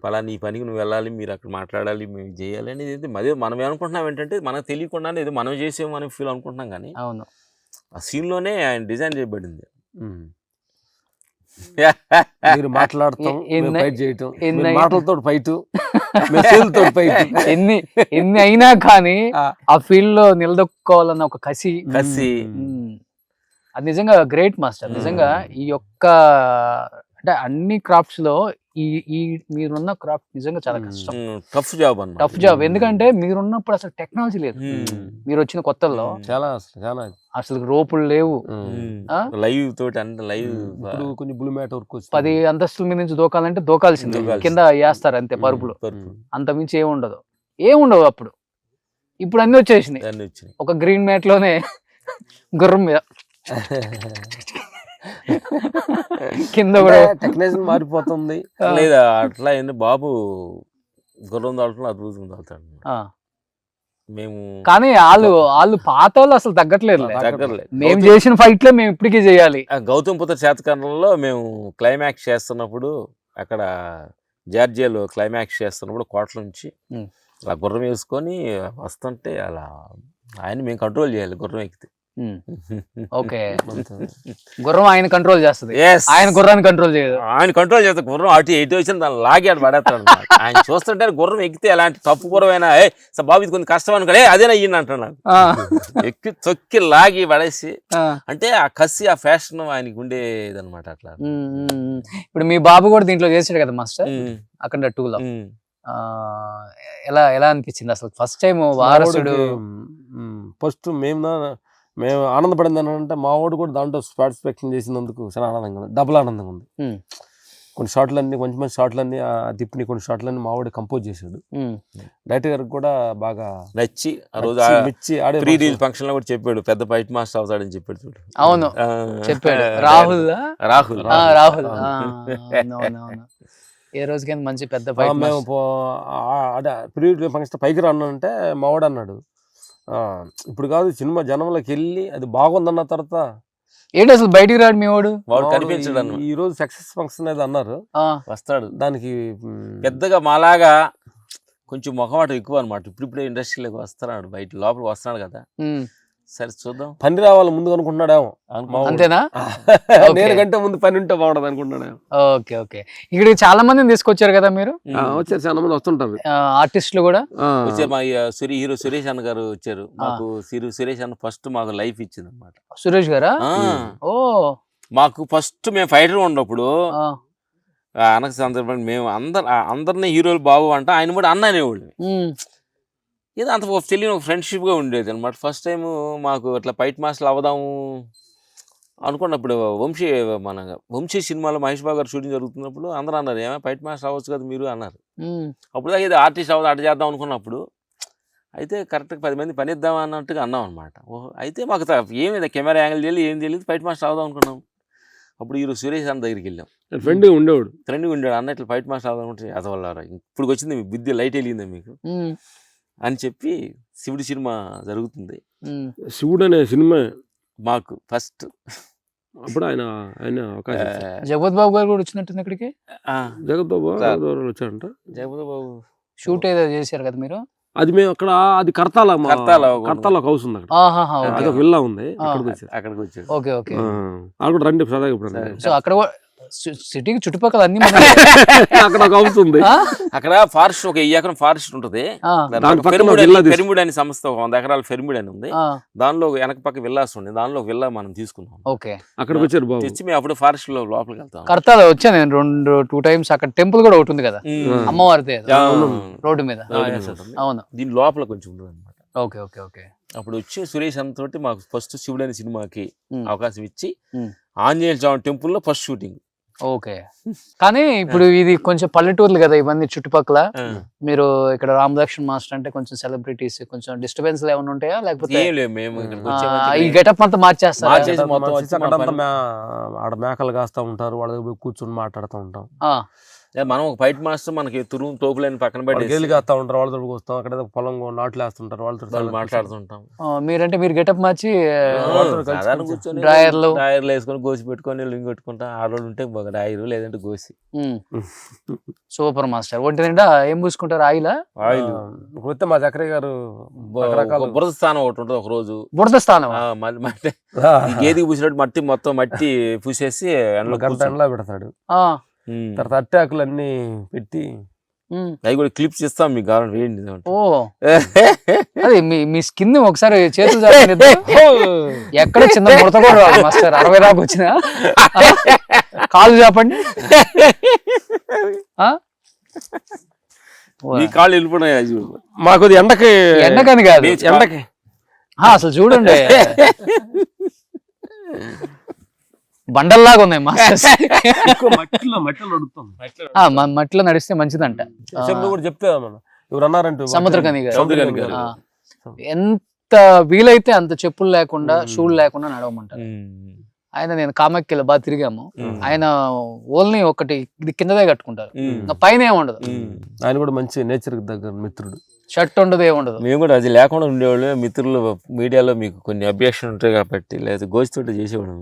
పలానా ఈ పనికి నువ్వు వెళ్ళాలి, మీరు అక్కడ మాట్లాడాలి, మేము చేయాలి అనేది మనం ఏమనుకుంటున్నాం ఏంటంటే మనకు తెలియకుండానే ఏదో మనం చేసేమో అని ఫీల్ అనుకుంటున్నాం. కానీ అవును, ఆ సీన్లోనే ఆయన డిజైన్ చేయబడింది. మీరు మాట్లాడతాం, ఫైట్ చేయటం, మాటలతో ఫైట్, ఎన్ని అయినా కానీ ఆ ఫీల్డ్ లో నిలదొక్కోవాలన్న ఒక కసి. అది నిజంగా గ్రేట్ మాస్టర్. నిజంగా ఈ యొక్క అంటే అన్ని క్రాఫ్ట్స్ లో ఈ మీరున్న క్రాఫ్ట్ నిజంగా చాలా కష్టం, టఫ్ జాబ్. ఎందుకంటే మీరున్నప్పుడు అసలు టెక్నాలజీ లేదు, మీరు వచ్చిన కొత్తల్లో అసలు రోపులు లేవు. లైవ్ తోటి లైవ్ కొంచెం బ్లూ మ్యాట్ వర్క్ 10 అంతస్తుల మీద నుంచి దూకాలంటే దూకాల్సిందే, కింద వేస్తారు అంతే పరుపులు, అంత మించి ఏముండవు అప్పుడు. ఇప్పుడు అన్ని వచ్చేసినాయి. ఒక గ్రీన్ మ్యాట్ లోనే గుర్రం మీద కింద కూడా టెక్నాలజీ మారిపోతుంది. లేదా అట్లా ఏంటి బాబు గుర్రం దాల్చుకుని అద్భుతంగా దాల్తాడు మేము. కానీ వాళ్ళు పాత వాళ్ళు అసలు తగ్గట్లేదు. మేము చేసిన ఫైట్ లో మేము ఇప్పటికీ చేయాలి. గౌతమ్ పుత్ర శాతకర్ణంలో మేము క్లైమాక్స్ చేస్తున్నప్పుడు అక్కడ జార్జియాలో క్లైమాక్స్ చేస్తున్నప్పుడు కోట్ల నుంచి అలా గుర్రం వేసుకొని వస్తుంటే అలా ఆయన మేము కంట్రోల్ చేయాలి గుర్రం ఎక్కితే. ఓకే, గుర్రం ఆయన కంట్రోల్ చేస్తుంది, ఆయన గుర్రాన్ని కంట్రోల్ చేయదు. ఆయన కంట్రోల్ చేస్తే గుర్రం అటు ఎటు వచ్చిన దాన్ని లాగి అటు పడేస్తాడు. ఆయన చూస్తుంటే గుర్రం ఎక్కితే ఎలాంటి తప్పు గుర్రం అయినా బాబు ఇది కొంచెం కష్టం అనుకోలే అదేనా అయ్యింది అంటున్నాను. ఎక్కి తొక్కి లాగి పడేసి అంటే ఆ కసి ఆ ఫ్యాషన్ ఆయనకి ఉండేదన్నమాట. అట్లా ఇప్పుడు మీ బాబు కూడా దీంట్లో చేసాడు కదా మాస్టర్ అక్కడ 2లో. ఎలా అనిపించింది అసలు ఫస్ట్ టైం వారసుడు? ఫస్ట్ మేము ఆనందపడింది అంటే మా వాడు కూడా దాంట్లో పార్టిసిపేషన్ చేసినందుకు చాలా ఆనందంగా ఉంది, డబుల్ ఆనందంగా ఉంది. కొన్ని షాట్లన్నీ మంచి షాట్లన్నీ తిప్పిని కొన్ని షాట్లన్నీ మా వాడు కంపోజ్ చేశాడు. డైరెక్టర్ గారికి కూడా బాగా నచ్చి ఆ రోజు ప్రీ రిలీజ్ ఫంక్షన్ లో కూడా చెప్పాడు పెద్ద ఫైట్ మాస్టర్ అవుతాడని చెప్పాడు. చూడు అవును చెప్పాడు. రాహుల్ ఏ రోజుకైనా మంచి పెద్ద ఫైట్. మేము అదే ప్రీ రిలీజ్ ఫంక్షన్ పైకి రానంటే మా వాడు అన్నాడు ఇప్పుడు కాదు సినిమా జనంలోకి వెళ్ళి అది బాగుందన్న తర్వాత ఏంటి అసలు బయటికి రాడు మీ వాడు కనిపించడు. ఈ రోజు సక్సెస్ ఫంక్షన్ అనేది అన్నారు, వస్తాడు. దానికి పెద్దగా మాలాగా కొంచెం మొహమాట ఎక్కువ అనమాట. ఇప్పుడిప్పుడే ఇండస్ట్రీలోకి వస్తున్నాడు, బయట లోపలికి వస్తున్నాడు కదా. సరే చూద్దాం. పని రావాలి ముందు అనుకుంటున్నాడేమో. అంతేనా? నేను కంటే ముందు పని ఉంటే బాగుండదు అనుకుంటున్నాడేమో. Okay okay. ఇక్కడికి చాలా మందిని తీసుకొచ్చారు కదా మీరు, వచ్చారు, చాలా మంది వస్తుంటారు ఆర్టిస్టులు కూడా వచ్చారు. మా హీరో సురేష్ అన్న గారు వచ్చారు. మాకు సురేష్ అన్న ఫస్ట్ మాకు లైఫ్ ఇచ్చింది అనమాట. సురేష్ గారా? ఓ, మాకు ఫస్ట్ మేము ఫైటర్ ఉన్నప్పుడు అనక సందర్భంగా మేము అందరినీ హీరోలు బాబు అంట, ఆయన కూడా అన్న అనేవాళ్ళు. ఏదో అంత తెలియని ఒక ఫ్రెండ్షిప్గా ఉండేది అనమాట. ఫస్ట్ టైం మాకు అట్లా ఫైట్ మాస్టర్లు అవుదాము అనుకున్నప్పుడు వంశీ సినిమాలో మహేష్ బాబు గారు షూటింగ్ జరుగుతున్నప్పుడు అందరూ అన్నారు, ఏమైనా ఫైట్ మాస్టర్ అవ్వచ్చు కదా మీరు అన్నారు. అప్పుడు దాకా ఏదో ఆర్టిస్ట్ అవ్వదు అటు చేద్దాం అనుకున్నప్పుడు, అయితే కరెక్ట్గా 10 మంది పని ఇద్దాం అన్నట్టుగా అన్నాం అనమాట. అయితే మాకు ఏమి కెమెరా యాంగిల్ తెలియదు, ఏం తెలియదు, ఫైట్ మాస్టర్ అవుదాం అనుకున్నాం. అప్పుడు ఈరోజు సురేష్ అన్న దగ్గరికి వెళ్ళాం. ఫ్రెండ్ ఉండేవాడు అన్న ఇట్లా ఫైట్ మాస్టర్ అవుదాం అంటే అదవల్లారా ఇప్పుడు వచ్చింది మీ బుద్ధి లైట్ వెళ్ళిందా మీకు అని చెప్పి శివుడి సినిమా జరుగుతుంది. శివుడు అనే సినిమా మాకు ఫస్ట్. అప్పుడు ఆయన జగపతి బాబు గారు కూడా వచ్చినట్టుంది ఇక్కడికి. జగత్ బాబు వచ్చారంట. జగపతి బాబు షూట్ ఏదో చేశారు కదా మీరు. అది మేము అక్కడ, అది కర్తాల హౌస్ ఉంది అక్కడ, అది ఒక విల్లా ఉంది, అక్కడికి వచ్చారు. Okay okay. అక్కడ రండి సరదాగా. సో అక్కడ సిటీకి చుట్టుపక్కల అన్ని అక్కడ ఒక హౌస్ ఉంది. అక్కడ ఫారెస్ట్ ఒక ఎకరం ఫారెస్ట్ ఉంటుంది. ఫెర్మిడ్ అని సంస్థ 100 ఎకరాల ఫెర్మిడ్ అని ఉంది. దానిలో వెనక పక్క విల్లాస్ ఉంది. దానిలో విల్లా మనం తీసుకున్నాం. ఓకే, అక్కడికి వచ్చారు బాబు. తెచ్చి మేము అప్పుడు ఫారెస్ట్ లో లోపలికి వెళ్తాం. కర్తాలో వచ్చాను నేను 2 టైమ్స్. అక్కడ టెంపుల్ కూడా ఒకటి ఉంది కదా, అమ్మవారిదే రోడ్డు మీద. అవును, దీని లోపల కొంచెం ఉంటుంది అనమాట. Okay okay okay. అప్పుడు వచ్చి సురేష్ అన్నతోటి మాకు ఫస్ట్ శివుడు అనే సినిమాకి అవకాశం ఇచ్చి ఆంజనేయ స్వామి టెంపుల్ లో ఫస్ట్ షూటింగ్. ఓకే. కానీ ఇప్పుడు ఇది కొంచెం పల్లెటూర్లు కదా ఇవన్నీ చుట్టుపక్కల. మీరు ఇక్కడ రామలక్ష్మణ్ మాస్టర్ అంటే కొంచెం సెలబ్రిటీస్, కొంచెం డిస్టర్బెన్స్ ఏమైనా ఉంటాయా, లేకపోతే ఈ గెటప్ అంతా మార్చేస్తారు? ఆడ మేకలు కాస్తా ఉంటారు, వాళ్ళ దగ్గర కూర్చొని మాట్లాడుతూ ఉంటాం. మనం ఒక ఫైట్ మాస్టర్ మనకి తురుము తోపులని పక్కన పెట్టి గేలు కాస్తా ఉంటారు, వాళ్ళ దగ్గరకు వస్తాం. అక్కడ పొలం నాట్లు వేస్తుంటారు, వాళ్ళతో మాట్లాడుతుంటాం. మీరంటే మీరు గెటప్ మార్చి డ్రాయర్లు వేసుకొని గోసి పెట్టుకొని లింగ్ పెట్టుకుంటా. ఆడవాళ్ళు ఉంటే డ్రాయర్ లేదంటే గోసి. Super master. ఒంటి నిండా ఏం పూసుకుంటారు? ఆయిల్ మా చక్రయ్య గారు బురద స్థానం ఒకటి ఉంటుంది. ఒక రోజు బురద స్థానం గేదికి పూసినట్టు మట్టి మొత్తం మట్టి పూసేసి ఎండలో పెడతాడు. తర్వాత అట్టాకులు అన్ని పెట్టి అవి కూడా క్లిప్స్ ఇస్తాం మీకు కావాలంటే వేయండి. ఓ అదే మీ స్కిన్ ఒకసారి చేతులు ఎక్కడ చిన్న ముడత కూడా రాదు మాస్టర్. 60 దాకా వచ్చిన కాళ్ళు చాపండి, మీ కాళ్ళు వెళ్ళిపోయినాయి. మాకు ఎండకని కాదు, ఎండకి అసలు చూడండి బండల్లాగా ఉన్నాయి మాస్టర్స్. మట్టిలో నడిస్తే మంచిదంట కూడా చెప్తే ఎవరు అన్నారంటే సముద్రకని గారు. ఎంత వీలైతే అంత చెప్పులు లేకుండా షూలు లేకుండా నడవమంటారు ఆయన. నేను కామాఖ్యలో బాగా తిరిగాము. ఆయన ఓన్లీ ఒకటి ఇది కిందదే కట్టుకుంటారు, పైన ఏమి ఉండదు. ఆయన కూడా మంచి నేచర్ దగ్గర మిత్రుడు. షర్ట్ ఉండదు, ఏముండదు. మేము కూడా అది లేకుండా ఉండేవాళ్ళు. మిత్రులు మీడియాలో మీకు కొన్ని అబ్జెక్షన్ ఉంటాయి కాబట్టి, లేదా గోచితోటి చేసేవాడు.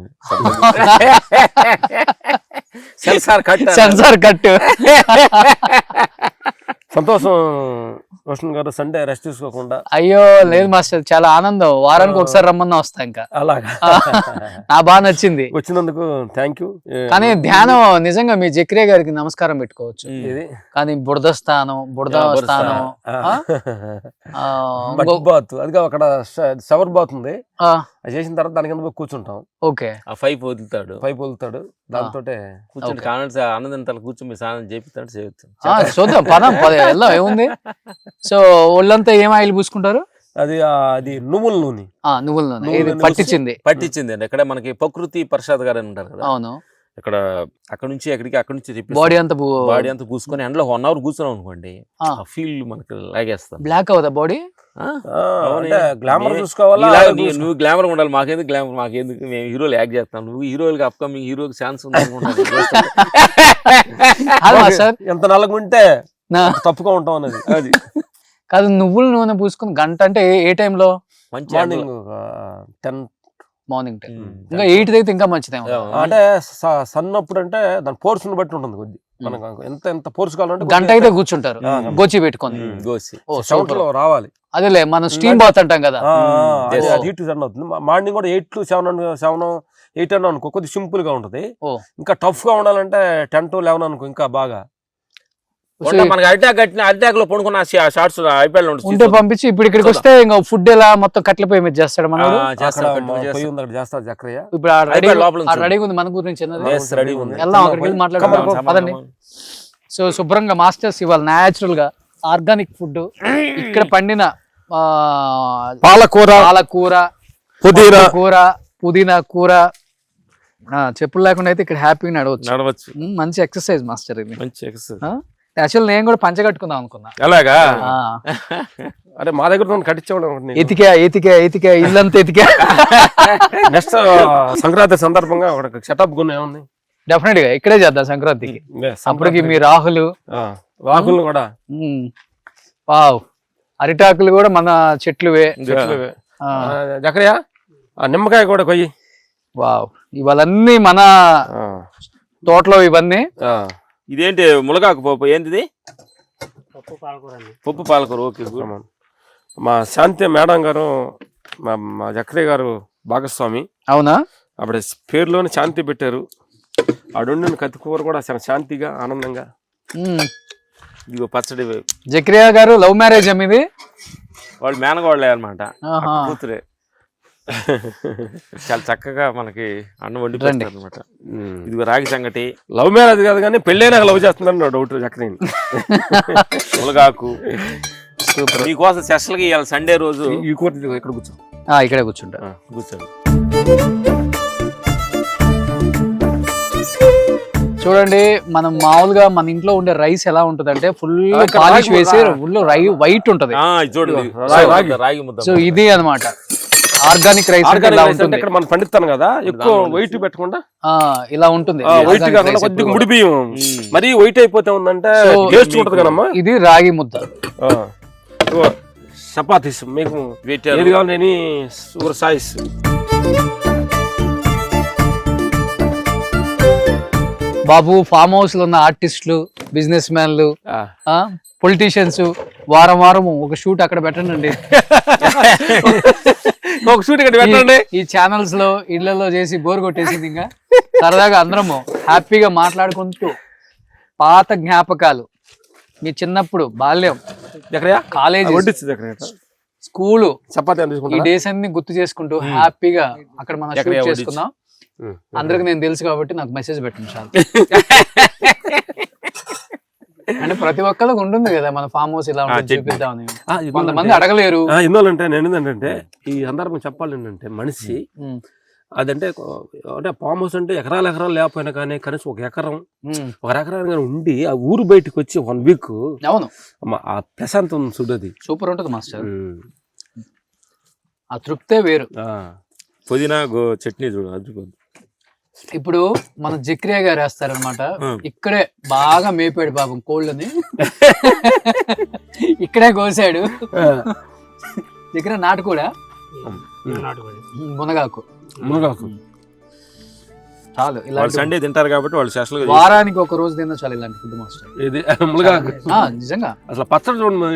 Censor cut. సంతోషం రోషన్ గారు, సండే రెస్ట్ తీసుకోకుండా. అయ్యో లేదు మాస్టర్, చాలా ఆనందం. వారానికి ఒకసారి రమ్మన్నా వస్తా. ఇంకా అలాగా నా బాగా నచ్చింది, వచ్చినందుకు థ్యాంక్ యూ. కానీ ధ్యానం నిజంగా మీ జక్రియా గారికి నమస్కారం పెట్టుకోవచ్చు. కానీ బురద స్థానం బాత్, అదిగా అక్కడ షవర్ బాత్ ఉంది. అది చేసిన తర్వాత దాని కింద కూర్చుంటాం. ఓకే, పైప్ వదులుతాడు దాంతో కూర్చొని కామెంట్స్ ఆనందం తల కూర్చొని స్నానం చేపిస్తాడు. చూద్దాం పదం వెళ్దాం, ఏముంది. సో ఒళ్ళంతా ఏం ఆయిల్ పూసుకుంటారు? అది నువ్వుల నూనె. పట్టించింది అండి. ఇక్కడ మనకి ప్రకృతి ప్రసాద్ గారు అని ఉంటారు కదా. అవును. అక్కడ నుంచి బాడీ అంతా పూసుకొని ఎండలో 1 hour కూర్చున్నాం అనుకోండి, ఫీల్ మనకి లాగేస్తాం. బ్లాక్ అవుతా బాడీ. గ్లామర్ చూసుకోవాలా? నువ్వు గ్లామర్ ఉండాలి, మాకెందుకు గ్లామర్, మాకెందుకు, మేము హీరోలు యాక్ట్ చేస్తాం. నువ్వు హీరోలకి అప్కమింగ్ హీరోకి ఛాన్స్ ఉంది అనుకుంటాను. ఎంత నల్లగుంటే తప్పుగా ఉంటాం అనేది. అది కాదు, నువ్వుల నూనె పూసుకుని గంట అంటే ఏ టైంలో? Morning 10 morning 10. ఇంకా 8 అయితే ఇంకా మంచిదేమో. అంటే సన్నప్పుడు అంటే దాని పోర్షన్ బట్టి ఉంటుంది కొద్ది. మనకు ఎంత పోర్చుకోవాలంటే గంట అయితే కూర్చుంటారు గోచి పెట్టుకొని. గోసి ఓ సూపర్. చెమటలో రావాలి. అదేలే మనం స్టీమ్ బాత్ అంటాం కదా. అది హీట్ రన్ అవుతుంది. మార్నింగ్ కూడా 8 to 7, 8 అన్న అనుకో, కొద్దిగా సింపుల్ గా ఉంటది. ఇంకా టఫ్ గా ఉండాలంటే 10 to 11 అనుకో, ఇంకా బాగా. మనకి అరిటాక్ లో పడుకున్న షార్ట్స్ ఐపీఎల్ ఉంటే పంపించి ఇప్పుడు ఇక్కడికి వస్తే ఇంకా ఫుడ్ ఎలా మొత్తం కట్ల పొయ్యి మీద చేస్తాడు మనోడు. చేస్తారు చక్రయ్య. ఇప్పుడు రెడీగా ఉంది మన గురించి వెళ్దాం, అక్కడికి వెళ్ళి మాట్లాడుకుందాం పదండి. సో శుభ్రంగా మాస్టర్స్ ఇవాళ న్యాచురల్ గా ఆర్గానిక్ ఫుడ్ ఇక్కడ పండిన పాలకూర, పుదీనా కూర, చెప్పులు లేకుండా అయితే ఇక్కడ హ్యాపీగా నడవచ్చు. మంచి ఎక్సర్సైజ్ మాస్టర్ ఇది. యాక్చువల్ నేను కూడా పంచ కట్టుకుందాం అనుకున్నా. అలాగా? అరే మా దగ్గర కట్టించే ఎతికా ఇల్లంతా ఎతికా. నెక్స్ట్ సంక్రాంతి సందర్భంగా ఒక సెటప్ గున్న ఏముంది? డెఫినెట్ గా ఇక్కడే చేద్దాం సంక్రాంతికి. అప్పటికి మీ రాహుల్ కూడా వావ్, అరిటాకులు కూడా మన చెట్లువే. జకరియా నిమ్మకాయ కూడా కొయ్యి. వావ్, ఇవాళన్నీ మన తోటలో ఇవన్నీ. ఇదేంటి ములగాకు పప్పు? ఏంటిది? పప్పు పాలకూర. ఓకే. మా శాంతి మేడం గారు మా జకరియా గారు భాగస్వామి. అవునా? అప్పుడు పేరులోనే శాంతి పెట్టారు. అడుండిన కత్తికూర కూడా చాలా శాంతిగా ఆనందంగా. ఇదిగో పచ్చడి. జకరియా గారు లవ్ మ్యారేజ్ ఇది? వాళ్ళు మేనగోళ్ళే అనమాట, కూతురే. చాలా చక్కగా మనకి అన్నం వండి అనమాట. ఇదిగో రాగి సంగటి. లవ్ మ్యారేజ్ కాదు కానీ పెళ్ళైనా లవ్ చేస్తుందని డౌట్. చక్కని ములగాకు మీకోసం స్పెషల్ గా ఇవాళ సండే రోజు ఈ కూర ఇక్కడ కూర్చో. ఇక్కడే కూర్చుంటా. కూర్చోండి. చూడండి, మనం మామూలుగా మన ఇంట్లో ఉండే రైస్ ఎలా ఉంటది అంటే ఫుల్ పాలిష్ వేసి ఫుల్ వైట్ ఉంటది. రాగి ముద్ద. సో ఇది అన్నమాట ఆర్గానిక్ రైస్. ఇక్కడ మనం పండిస్తాం కదా, ఎక్కువ వైట్ పెట్టకుండా ఇలా ఉంటుంది. వైట్ కాకుండా కొద్దిగా ముడి బియ్యం మరి వైట్ అయిపోతే ఉందంటే టేస్ట్ ఉంటది కదమ్మా. ఇది రాగి ముద్ద. చపాతీస్ మీకు ఏది కావాలి సాయిస్. బాబు, ఫామ్ హౌస్ లో ఉన్న ఆర్టిస్టులు, బిజినెస్ మ్యాన్లు, పొలిటీషియన్స్ వారం ఒక షూట్ అక్కడ పెట్టండి. ఒక షూట్ ఇక్కడ పెట్టండి. ఈ ఛానల్స్ లో ఇళ్లలో చేసి బోర్ కొట్టేసింది. ఇంకా సరదాగా అందరము హ్యాపీగా మాట్లాడుకుంటూ పాత జ్ఞాపకాలు, మీ చిన్నప్పుడు బాల్యం, కాలేజీ, స్కూలు, ఈ డేస్ అన్ని గుర్తు చేసుకుంటూ హ్యాపీగా అక్కడ మనం షూట్ చేసుకుందాం. అందరికి నేను తెలుసు కాబట్టి నాకు మెసేజ్ పెట్టండి చాలు. అంటే ప్రతి ఒక్కరికి ఉంటుంది కదా మన ఫామ్ హౌస్ ఇలా ఉంటుంది చూపిద్దామని. కొంతమంది అడగలేరు. ఎందుకంటే నేను ఏంటంటే ఈ సందర్భం చెప్పాలి ఏంటంటే మనిషి అదంటే అంటే ఫామ్ హౌస్ అంటే ఎకరాలు లేకపోయినా కానీ కనీసం ఒక ఎకరం ఉండి ఆ ఊరు బయటకు వచ్చి 1 వీక్. అవును, ఆ ప్రశాంతం చూడది సూపర్ ఉంటుంది మాస్టర్. ఆ తృప్తే వేరు. పుదీనా చట్నీ చూడు అద్భుతం. ఇప్పుడు మన జక్రియా గారు వేస్తారనమాట. ఇక్కడే బాగా మేపాడు పాపం కోళ్ళని. ఇక్కడే కోసాడు. జక్రియా నాటుకోడా? మునగాకు చాలు. ఇలా సండే తింటారు కాబట్టి వాళ్ళు స్పెషల్ గా వారానికి ఒక రోజు తిన్నా చాలు ఇలాంటి ఫుడ్ మాస్టర్. మునగాకు నిజంగా అసలు పచ్చడి చూడండి.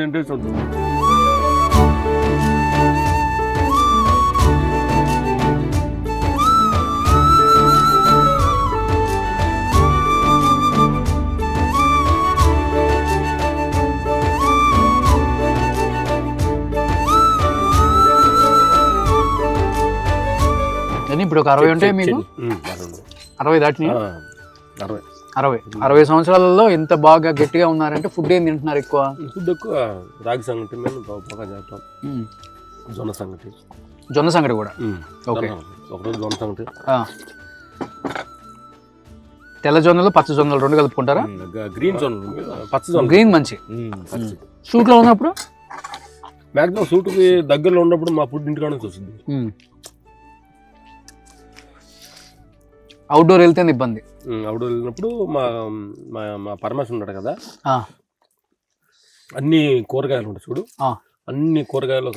ఇప్పుడు ఒక 60 ఉంటాయి మీకు? 60 దాటిని? 60 సంవత్సరాలలో ఇంత బాగా గట్టిగా ఉన్నారంటే ఫుడ్ ఏం తింటున్నారు ఎక్కువ? ఫుడ్ ఎక్కువ రాగి సంగటి, జొన్న సంగటి కూడా. ఓకే, ఒకరోజు జొన్న సంగటి. తెల్ల జొన్నలు, పచ్చ జొన్నలు 2 కలుపుకుంటారా? గ్రీన్ జొన్నలు, పచ్చ జొన్న. గ్రీన్ మంచి. షూట్ లో ఉన్నప్పుడు మాక్సిమం షూట్ కి దగ్గరలో ఉన్నప్పుడు మా ఫుడ్ ఇంటికాడ నుంచి వస్తుంది. అవుట్డోర్ వెళ్తే ఇబ్బంది. అవుట్డోర్ వెళ్ళినప్పుడు మా పరమేశ్వర్ ఉన్నాడు కదా, అన్ని కూరగాయలు ఉంటాయి చూడు, అన్ని కూరగాయలు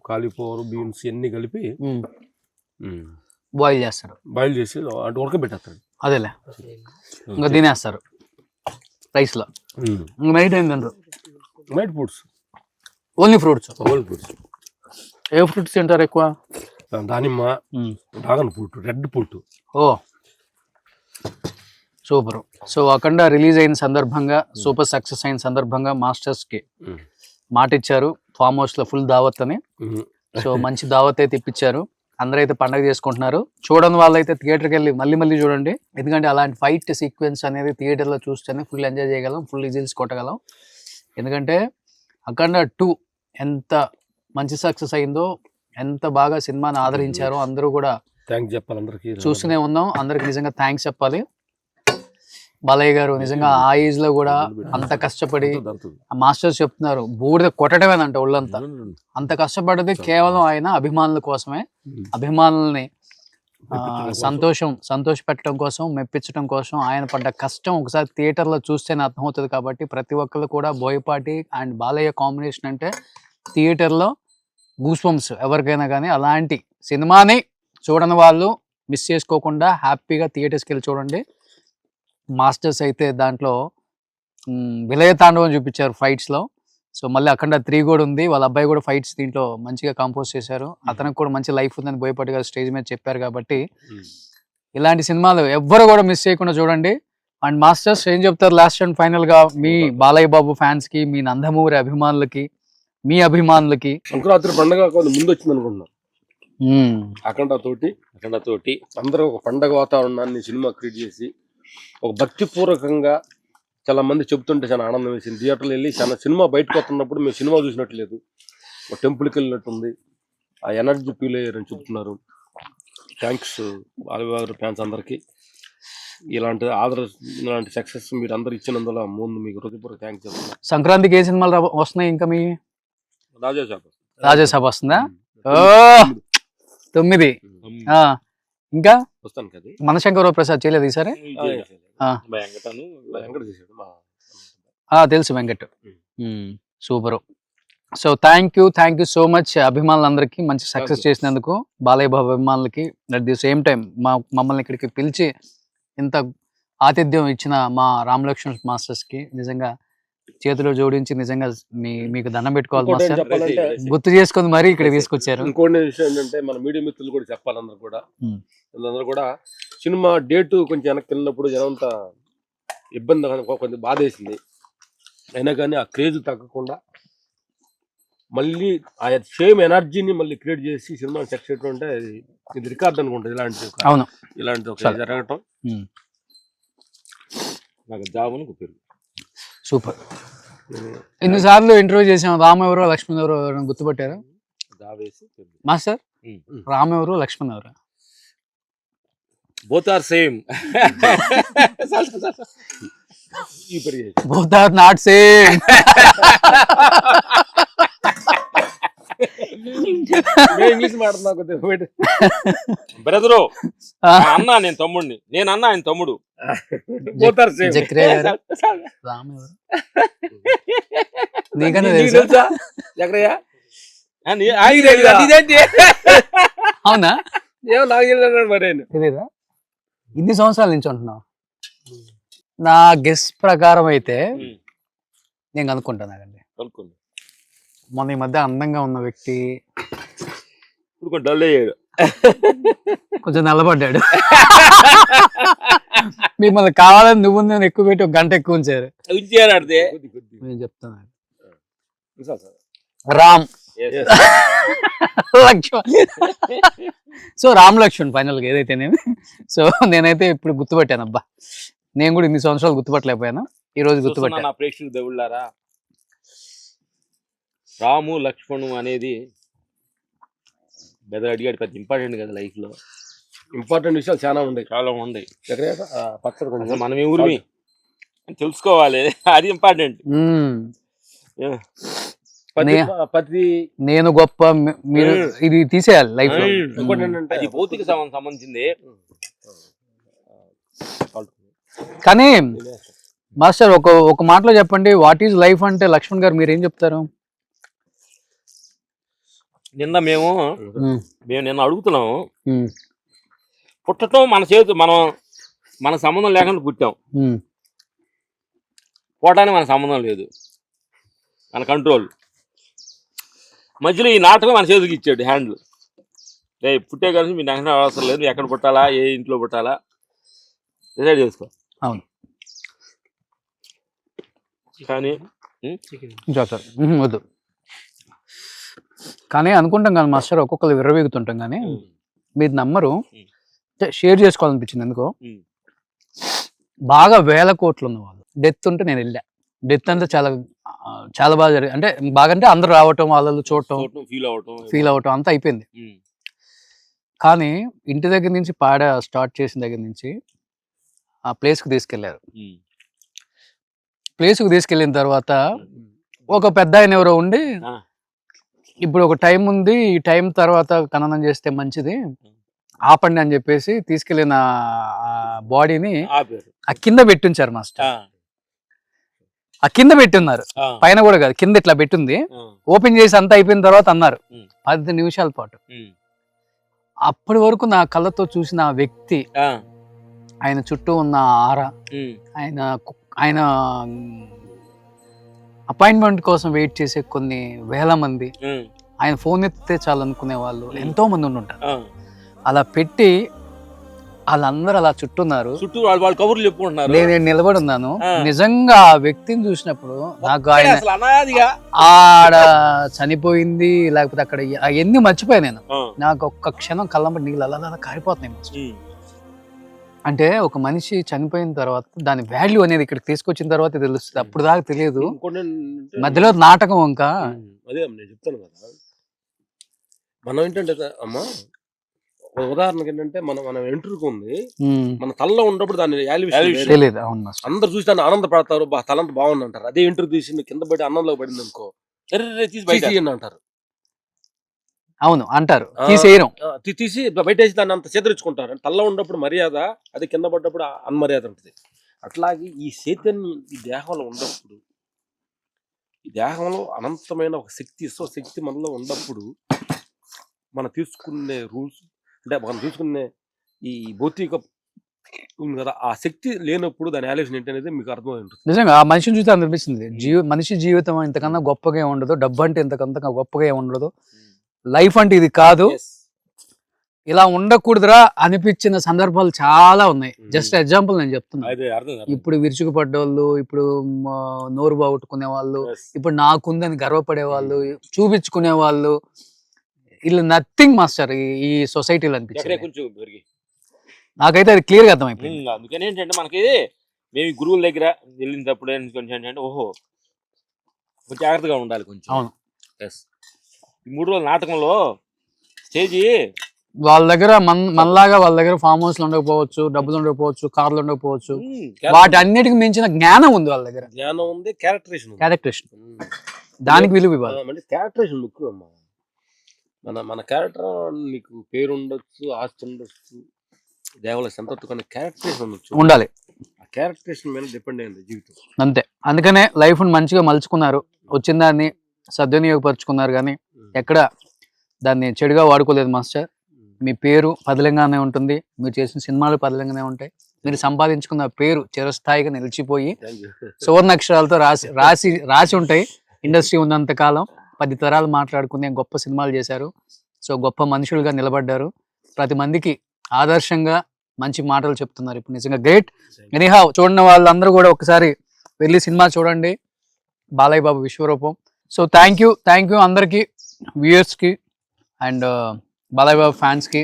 కాలీఫ్లవర్, బీన్స్ అన్ని కలిపి బాయిల్ చేస్తారు. బాయిల్ చేసి అంటే ఉడకబెట్టేస్తాడు. అదేలే, ఇంకా తినేస్తారు. రైస్ లో నైట్ ఏం తింటారు? Night foods, only fruits. Whole foods. ఏ ఫ్రూట్స్ తింటారు ఎక్కువ? దానిమ్మ, dragon fruit, red fruit. Oh super. So Akhanda release అయిన సందర్భంగా, సూపర్ సక్సెస్ అయిన సందర్భంగా మాస్టర్స్ కి మాట ఇచ్చారు ఫామ్ హౌస్ లో ఫుల్ దావత్ అని. సో మంచి దావత్ అయితే ఇప్పించారు. అందరైతే పండగ చేసుకుంటున్నారు. చూడని వాళ్ళైతే థియేటర్కి వెళ్ళి మళ్ళీ మళ్ళీ చూడండి. ఎందుకంటే అలాంటి ఫైట్ సీక్వెన్స్ అనేది థియేటర్లో చూస్తేనే ఫుల్ ఎంజాయ్ చేయగలం, ఫుల్ విజిల్స్ కొట్టగలం. ఎందుకంటే అఖండ 2 ఎంత మంచి సక్సెస్ అయిందో, ఎంత బాగా సినిమాని ఆదరించారో అందరూ కూడా థ్యాంక్స్ చెప్పాలి అందరికి. చూస్తూనే ఉన్నాం. అందరికి నిజంగా థ్యాంక్స్ చెప్పాలి. బాలయ్య గారు నిజంగా ఆ ఏజ్ లో కూడా అంత కష్టపడి, మాస్టర్స్ చెప్తున్నారు బూడిద కొట్టడమేనంట ఒళ్ళంతా. అంత కష్టపడ్డది కేవలం ఆయన అభిమానుల కోసమే. అభిమానుల్ని సంతోష పెట్టడం కోసం, మెప్పించడం కోసం ఆయన పడ్డ కష్టం ఒకసారి థియేటర్లో చూస్తేనే అర్థమవుతుంది. కాబట్టి ప్రతి ఒక్కరు కూడా బోయపాటి అండ్ బాలయ్య కాంబినేషన్ అంటే థియేటర్లో గూస్బంప్స్ ఎవరికైనా కానీ. అలాంటి సినిమాని చూడని వాళ్ళు మిస్ చేసుకోకుండా హ్యాపీగా థియేటర్స్కి వెళ్ళి చూడండి. మాస్టర్స్ అయితే దాంట్లో విలయ తాండవం చూపించారు ఫైట్స్లో. సో మళ్ళీ అఖండ 3 కూడా ఉంది. వాళ్ళ అబ్బాయి కూడా ఫైట్స్ దీంట్లో మంచిగా కంపోజ్ చేశారు. అతనికి కూడా మంచి లైఫ్ ఉందని బోయపాటి గారు స్టేజ్ మీద చెప్పారు. కాబట్టి ఇలాంటి సినిమాలు ఎవ్వరు కూడా మిస్ చేయకుండా చూడండి. అండ్ మాస్టర్స్ ఏం చెప్తారు లాస్ట్ అండ్ ఫైనల్ గా మీ బాలయ్య బాబు ఫ్యాన్స్ కి, మీ నందమూరి అభిమానులకి, మీ అభిమానులకి? సంక్రాంతి పండుగ ముందు వచ్చింది అనుకుంటున్నాను. అఖండ తోటి అందరూ ఒక పండగ వాతావరణాన్ని సినిమా క్రియేట్ చేసి ఒక భక్తిపూర్వకంగా చాలా మంది చెప్తుంటే చాలా ఆనందం వేసింది. థియేటర్లో వెళ్ళి చాలా సినిమా బయటకు వస్తున్నప్పుడు మేము సినిమా చూసినట్టు లేదు, ఒక టెంపుల్కి వెళ్ళినట్టుంది. ఆ ఎనర్జీ ఫీల్ అయ్యారని చెప్తున్నారు. థ్యాంక్స్ బాలయ్య ఫ్యాన్స్ అందరికీ. ఇలాంటి సక్సెస్ మీరు అందరు ఇచ్చినందులో ముందు మీకు హృదయపూర్వక థ్యాంక్స్ చెప్తున్నాను. సంక్రాంతికి ఏ సినిమాలు వస్తున్నాయి ఇంకా? మీ రాజాసాబ్ వస్తుందా? 9. ఇంకా వస్తాను కదా. మనశంకరరావు ప్రసాద్ చేయలేదు ఈసారి? తెలుసు Venkat. Super. So thank you so much అభిమానులందరికీ మంచి సక్సెస్ చేసినందుకు, బాలయ్య బాబు అభిమానులకి. అట్ ది సేమ్ టైం మమ్మల్ని ఇక్కడికి పిలిచి ఇంత ఆతిథ్యం ఇచ్చిన మా రామలక్ష్మణ్ మాస్టర్స్కి నిజంగా చేతిలో జోడించి నిజంగా మీకు దండం పెట్టుకోవాలి మాస్టర్. గుర్తు చేసుకొని మరీ ఇక్కడ తీసుకొచ్చారు. ఇంకోటి విషయం ఏంటంటే మన మీడియా మిత్రులు కూడా చెప్పాలి. అందరూ కూడా సినిమా డేటు కొంచెం వెనక్కి వెళ్ళినప్పుడు జనంతా ఇబ్బంది, కొంచెం బాధ వేసింది. అయినా కానీ ఆ క్రేజ్ తగ్గకుండా మళ్ళీ ఆ సేమ్ ఎనర్జీని మళ్ళీ క్రియేట్ చేసి సినిమా సక్సెస్ అంటే ఇది రికార్డ్ అనుకుంటుంది. ఇలాంటి ఒక జరగటం నాకు జాబును పేరు. సూపర్. ఎన్నిసార్లు ఇంటర్వ్యూ చేసాం. రామ్ ఎవరో లక్ష్మణ్ ఎవరో గుర్తుపట్టారా మాస్టర్? రామ్ ఎవరు, లక్ష్మణ్ ఎవరు? Both are same. Both are not same. Brother అన్నా, నేను తమ్ముడిని. నేను అన్నా, ఆయన తమ్ముడు. అవునా? తెలీదా? ఇన్ని సంవత్సరాల నుంచి ఉంటున్నావు. నా గెస్ ప్రకారం అయితే నేను కనుక్కుంటానండి. మొన్న ఈ మధ్య అందంగా ఉన్న వ్యక్తి కొంచెం నల్లబడ్డాడు. మిమ్మల్ని కావాలని నువ్వు నేను ఎక్కువ పెట్టి 1 గంట ఎక్కువ ఉంచారు. నేను చెప్తాను రామ్ లక్ష్మణ్. సో రామ్ లక్ష్మణ్ ఫైనల్ గా ఏదైతేనేమి. సో నేనైతే ఇప్పుడు గుర్తుపట్టాను. అబ్బా, నేను కూడా ఇన్ని సంవత్సరాలు గుర్తుపట్టలేకపోయాను. ఈ రోజు గుర్తుపట్టాను. ప్రేక్షకులు దేవుళ్ళారా, రాము లక్ష్మణు అనేది బెదర్ అడిగాడు, పెద్ద ఇంపార్టెంట్ కదా లైఫ్ లో. ఇంపార్టెంట్ విషయాలు చాలా ఉన్నాయి. మనం ఏ ఊరిమి తెలుసుకోవాలి, అది ఇంపార్టెంట్. నేను గొప్ప, మీరు ఇది తీసేయాలి లైఫ్ లో. అది భౌతిక సంబంధించింది. కానీ మాస్టర్ ఒక మాటలో చెప్పండి, వాట్ ఈజ్ లైఫ్ అంటే లక్ష్మణ్ గారు మీరు ఏం చెప్తారు? నిన్న మేము నిన్న అడుగుతున్నాము, పుట్టడం మన చేతు, మన సంబంధం లేకుండా పుట్టాం. పోవటానికి మన సంబంధం లేదు, మన కంట్రోల్. మధ్యలో ఈ నాటకం మన చేతికి ఇచ్చాడు హ్యాండ్లు. పుట్టే కలిసి మీ నాశనం అవసరం లేదు, ఎక్కడ పుట్టాలా, ఏ ఇంట్లో పుట్టాలా డిసైడ్ చేసుకో. అవును. కానీ సార్ వద్దు. కానీ అనుకుంటాం కానీ మాస్టర్, ఒక్కొక్కరు విర్రవీగుతుంటాం కానీ మీరు నమ్మరు, షేర్ చేసుకోవాలనిపించింది ఎందుకో. బాగా 1000 కోట్లు ఉన్న వాళ్ళు డెత్ ఉంటే నేను వెళ్ళా. డెత్ అంతా చాలా చాలా బాగా జరిగింది. అంటే బాగా అంటే అందరూ రావటం, వాళ్ళు చూడటం, ఫీల్ అవటం అంతా అయిపోయింది. కానీ ఇంటి దగ్గర నుంచి పాడ స్టార్ట్ చేసిన దగ్గర నుంచి ఆ ప్లేస్కి తీసుకెళ్లారు. ప్లేస్కి తీసుకెళ్ళిన తర్వాత ఒక పెద్ద ఆయన ఎవరో ఉండి, ఇప్పుడు ఒక టైం ఉంది, ఈ టైం తర్వాత ఖననం చేస్తే మంచిది, ఆపండి అని చెప్పేసి తీసుకెళ్లిన బాడీని ఆ కింద పెట్టుంచారు మాస్టర్. ఆ కింద పెట్టున్నారు, పైన కూడా కాదు, కింద ఇట్లా పెట్టుంది. ఓపెన్ చేసి అంతా అయిపోయిన తర్వాత అన్నారు 10 నిమిషాల పాటు. అప్పటి వరకు నా కళ్ళతో చూసిన ఆ వ్యక్తి, ఆయన చుట్టూ ఉన్న ఆరా, ఆయన అపాయింట్మెంట్ కోసం వెయిట్ చేసే కొన్ని వేల మంది, ఆయన ఫోన్ ఎత్తితే చాలు అనుకునే వాళ్ళు ఎంతో మంది ఉంటారు. అలా పెట్టి వాళ్ళందరూ అలా చుట్టున్నారు, కబుర్లు చెప్పుకుంటున్నారు. నేను నిలబడి ఉన్నాను. నిజంగా ఆ వ్యక్తిని చూసినప్పుడు నాకు ఆయన ఆడ చనిపోయింది లేకపోతే అక్కడ అవన్నీ మర్చిపోయాను నేను. నాకు ఒక్క క్షణం కళ్ళంబడి నీళ్ళు అలా కారిపోతున్నాయి. అంటే ఒక మనిషి చనిపోయిన తర్వాత దాని వాల్యూ అనేది ఇక్కడికి తీసుకొచ్చిన తర్వాత తెలుస్తుంది, అప్పుడు దాకా తెలియదు. మధ్యలో నాటకం ఇంకా అదే నేను చెప్తాను కదా. మనం ఏంటంటే అమ్మా, ఉదాహరణకి ఏంటంటే మనం ఎంట్రుకు ఉంది, మన తలలో ఉన్నప్పుడు దాన్ని తెలియదు. అవును, అందరు చూసి దాన్ని ఆనందపడతారు, తలంతా బాగుంది అంటారు. అదే ఎంట్రు తీసి కింద పడి అన్నంలో పడింది అనుకో అంటారు. అవును అంటారు, తీసేయడం, తీసి బయటేసి దాన్ని అంత చేదరించుకుంటారు. తలలో ఉన్నప్పుడు మర్యాద, అది కింద పడ్డప్పుడు అన్మర్యాద ఉంటుంది. అట్లాగే ఈ చైతన్యం ఈ దేహంలో ఉన్నప్పుడు, ఈ దేహంలో అనంతమైన ఒక శక్తి, శక్తి మనలో ఉన్నప్పుడు మనం తీసుకునే రూల్స్, అంటే మనం తీసుకునే ఈ భౌతిక ఉంది కదా, ఆ శక్తి లేనప్పుడు దాని ఆలోచన ఏంటి అనేది మీకు అర్థమై ఉంటుంది. నిజంగా ఆ మనిషిని చూస్తే అనిపిస్తుంది, మనిషి జీవితం ఇంతకన్నా గొప్పగా ఉండదు, డబ్బు అంటే ఇంతకంత గొప్పగా ఉండదు, లైఫ్ అంటే ఇది కాదు, ఇలా ఉండకూడదురా అనిపించిన సందర్భాలు చాలా ఉన్నాయి. జస్ట్ ఎగ్జాంపుల్ నేను చెప్తున్నా. ఇప్పుడు విరుచుకుపడ్డోళ్ళు, ఇప్పుడు నోరు బాగొట్టుకునే వాళ్ళు, ఇప్పుడు నాకుందని గర్వపడే వాళ్ళు, చూపించుకునే వాళ్ళు, ఇలా నథింగ్ మాస్టర్ ఈ సొసైటీలో అనిపించింది. నాకైతే అది క్లియర్ గా అర్థమైపోయింది. అందుకని ఏంటంటే మనకి మేము గురువుల దగ్గర వెళ్ళినప్పుడు కొంచెం ఏంటంటే ఓహో కొంచెం జాగ్రత్తగా ఉండాలి కొంచెం. అవును, ఈ 3 రోజుల నాటకంలో స్టేజి వాళ్ళ దగ్గర మనలాగా వాళ్ళ దగ్గర ఫామ్ హౌస్ ఉండకపోవచ్చు, డబ్బులు ఉండకపోవచ్చు, కార్లు ఉండకపోవచ్చు, వాటి అన్నిటికి మించిన జ్ఞానం ఉంది వాళ్ళ దగ్గర. జ్ఞానం ఉంది, క్యారెక్టరేషన్ దానికి విలువ ఇవ్వాలి. క్యారెక్టరేషన్ ముఖ్యం అమ్మా. మన క్యారెక్టర్, నీకు పేరు ఉండొచ్చు, ఆస్తి ఉండొచ్చు, దేవుళ్ళ సంతృప్తి, కానీ క్యారెక్టరేషన్ ఉండొచ్చు, ఉండాలి. ఆ క్యారెక్టరేషన్ మీద డిపెండ్ అయింది జీవితం. అంతే. అందుకనే లైఫ్ మంచిగా మలుచుకున్నారు, వచ్చిన దాన్ని సద్వినియోగపరుచుకున్నారు, కానీ ఎక్కడ దాన్ని చెడుగా వాడుకోలేదు మాస్టర్. మీ పేరు పదిలంగానే ఉంటుంది, మీరు చేసిన సినిమాలు పదిలంగానే ఉంటాయి, మీరు సంపాదించుకున్న పేరు చిరస్థాయిగా నిలిచిపోయి సువర్ణాక్షరాలతో రాసి ఉంటాయి. ఇండస్ట్రీ ఉన్నంత కాలం 10 తరాలు మాట్లాడుకునే గొప్ప సినిమాలు చేశారు. సో గొప్ప మనుషులుగా నిలబడ్డారు, ప్రతి మందికి ఆదర్శంగా మంచి మాటలు చెప్తున్నారు. ఇప్పుడు నిజంగా గ్రేట్. ఎనీహౌ చూడని వాళ్ళందరూ కూడా ఒకసారి వెళ్ళి సినిమా చూడండి, బాలయ్య బాబు విశ్వరూపం. సో థ్యాంక్ యూ అందరికీ, వ్యూయర్స్కి అండ్ బాలయ్య బాబు ఫ్యాన్స్కి,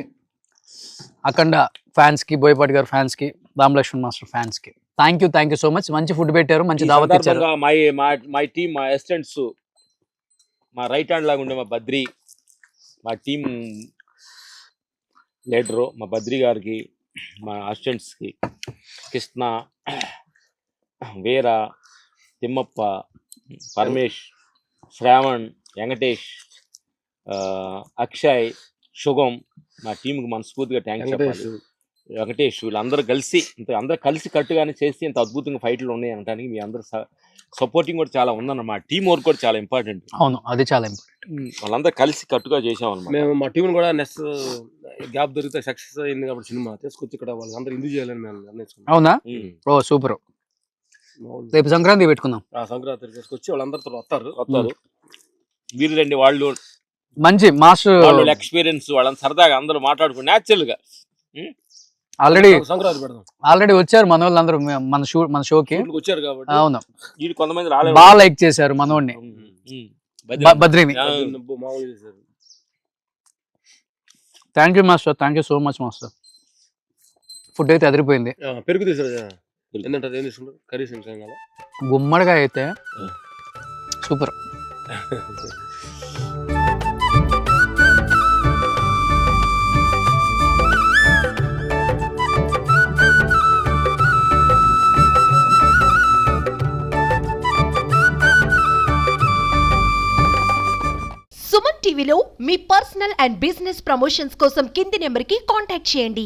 అఖండ ఫ్యాన్స్కి, బోయపాటి గారు ఫ్యాన్స్కి, రామలక్ష్మణ్ మాస్టర్ ఫ్యాన్స్కి థ్యాంక్ యూ సో మచ్. మంచి ఫుడ్ పెట్టారు, మంచి దావత్ ఇచ్చారు. మై టీమ్, మా అసిస్టెంట్స్, మా రైట్ హ్యాండ్ లాగా ఉండే మా బద్రి, మా టీం లీడరు మా బద్రి గారికి, మా అసిస్టెంట్స్కి కృష్ణ, వీర, తిమ్మప్ప, పరమేష్, శ్రావణ్, వెంకటేష్, అక్షయ్, శుభం, మా టీంకి మనస్ఫూర్తిగా థ్యాంక్స్ చెప్పాలి. వెంకటేష్, వీళ్ళందరూ కలిసి కట్టుగానే చేసి ఇంత అద్భుతంగా ఫైట్లు ఉన్నాయి అనడానికి మీ అందరూ సపోర్టింగ్ కూడా చాలా ఉందన్నమాట. టీం వర్క్ కూడా చాలా ఇంపార్టెంట్. అవును, అది చాలా ఇంపార్టెంట్. వాళ్ళందరూ కలిసి కట్టుగా చేసామన్నమాట. మేము మా టీం కూడా నెక్స్ట్ గ్యాప్ దొరికితే సక్సెస్ అయింది కాబట్టి సినిమా తీసుకొచ్చి ఇక్కడ వాళ్ళందరూ ఎందుకు చేయాలని మేము నిర్ణయించుకున్నాం. అవునా? ఓ సూపర్. రేపు సంక్రాంతి పెట్టుకుందాం. సంక్రాంతి తీసుకొచ్చి వాళ్ళందరితో వస్తారు. మీరు రండి, వాళ్ళు మంచి మాస్టర్ ఎక్స్పీరియన్స్, వాళ్ళని సరదాగా అందరూ మాట్లాడుకుని న్యాచురల్ గా. ఆల్రెడీ సంక్రాంతి పెడదాం. ఆల్రెడీ వచ్చారు మన వాళ్ళందరూ మన షోకి. వచ్చారు కాబట్టి అవును, వీళ్ళు కొంతమంది రాలేదు, బాగా లైక్ చేశారు మనోడిని, బద్రిని. Thank you master, thank you so much master. Food అయితే అదిరిపోయింది. పెరుగు తీసుకురా. ఏంటంటే ఏం తీసుకుంటారు? కర్రీస్ ఇంకా గుమ్మడిగా అయితే సూపర్. సుమన్ టీవీలో మీ పర్సనల్ అండ్ బిజినెస్ ప్రమోషన్స్ కోసం కింది నెంబర్కి కాంటాక్ట్ చేయండి.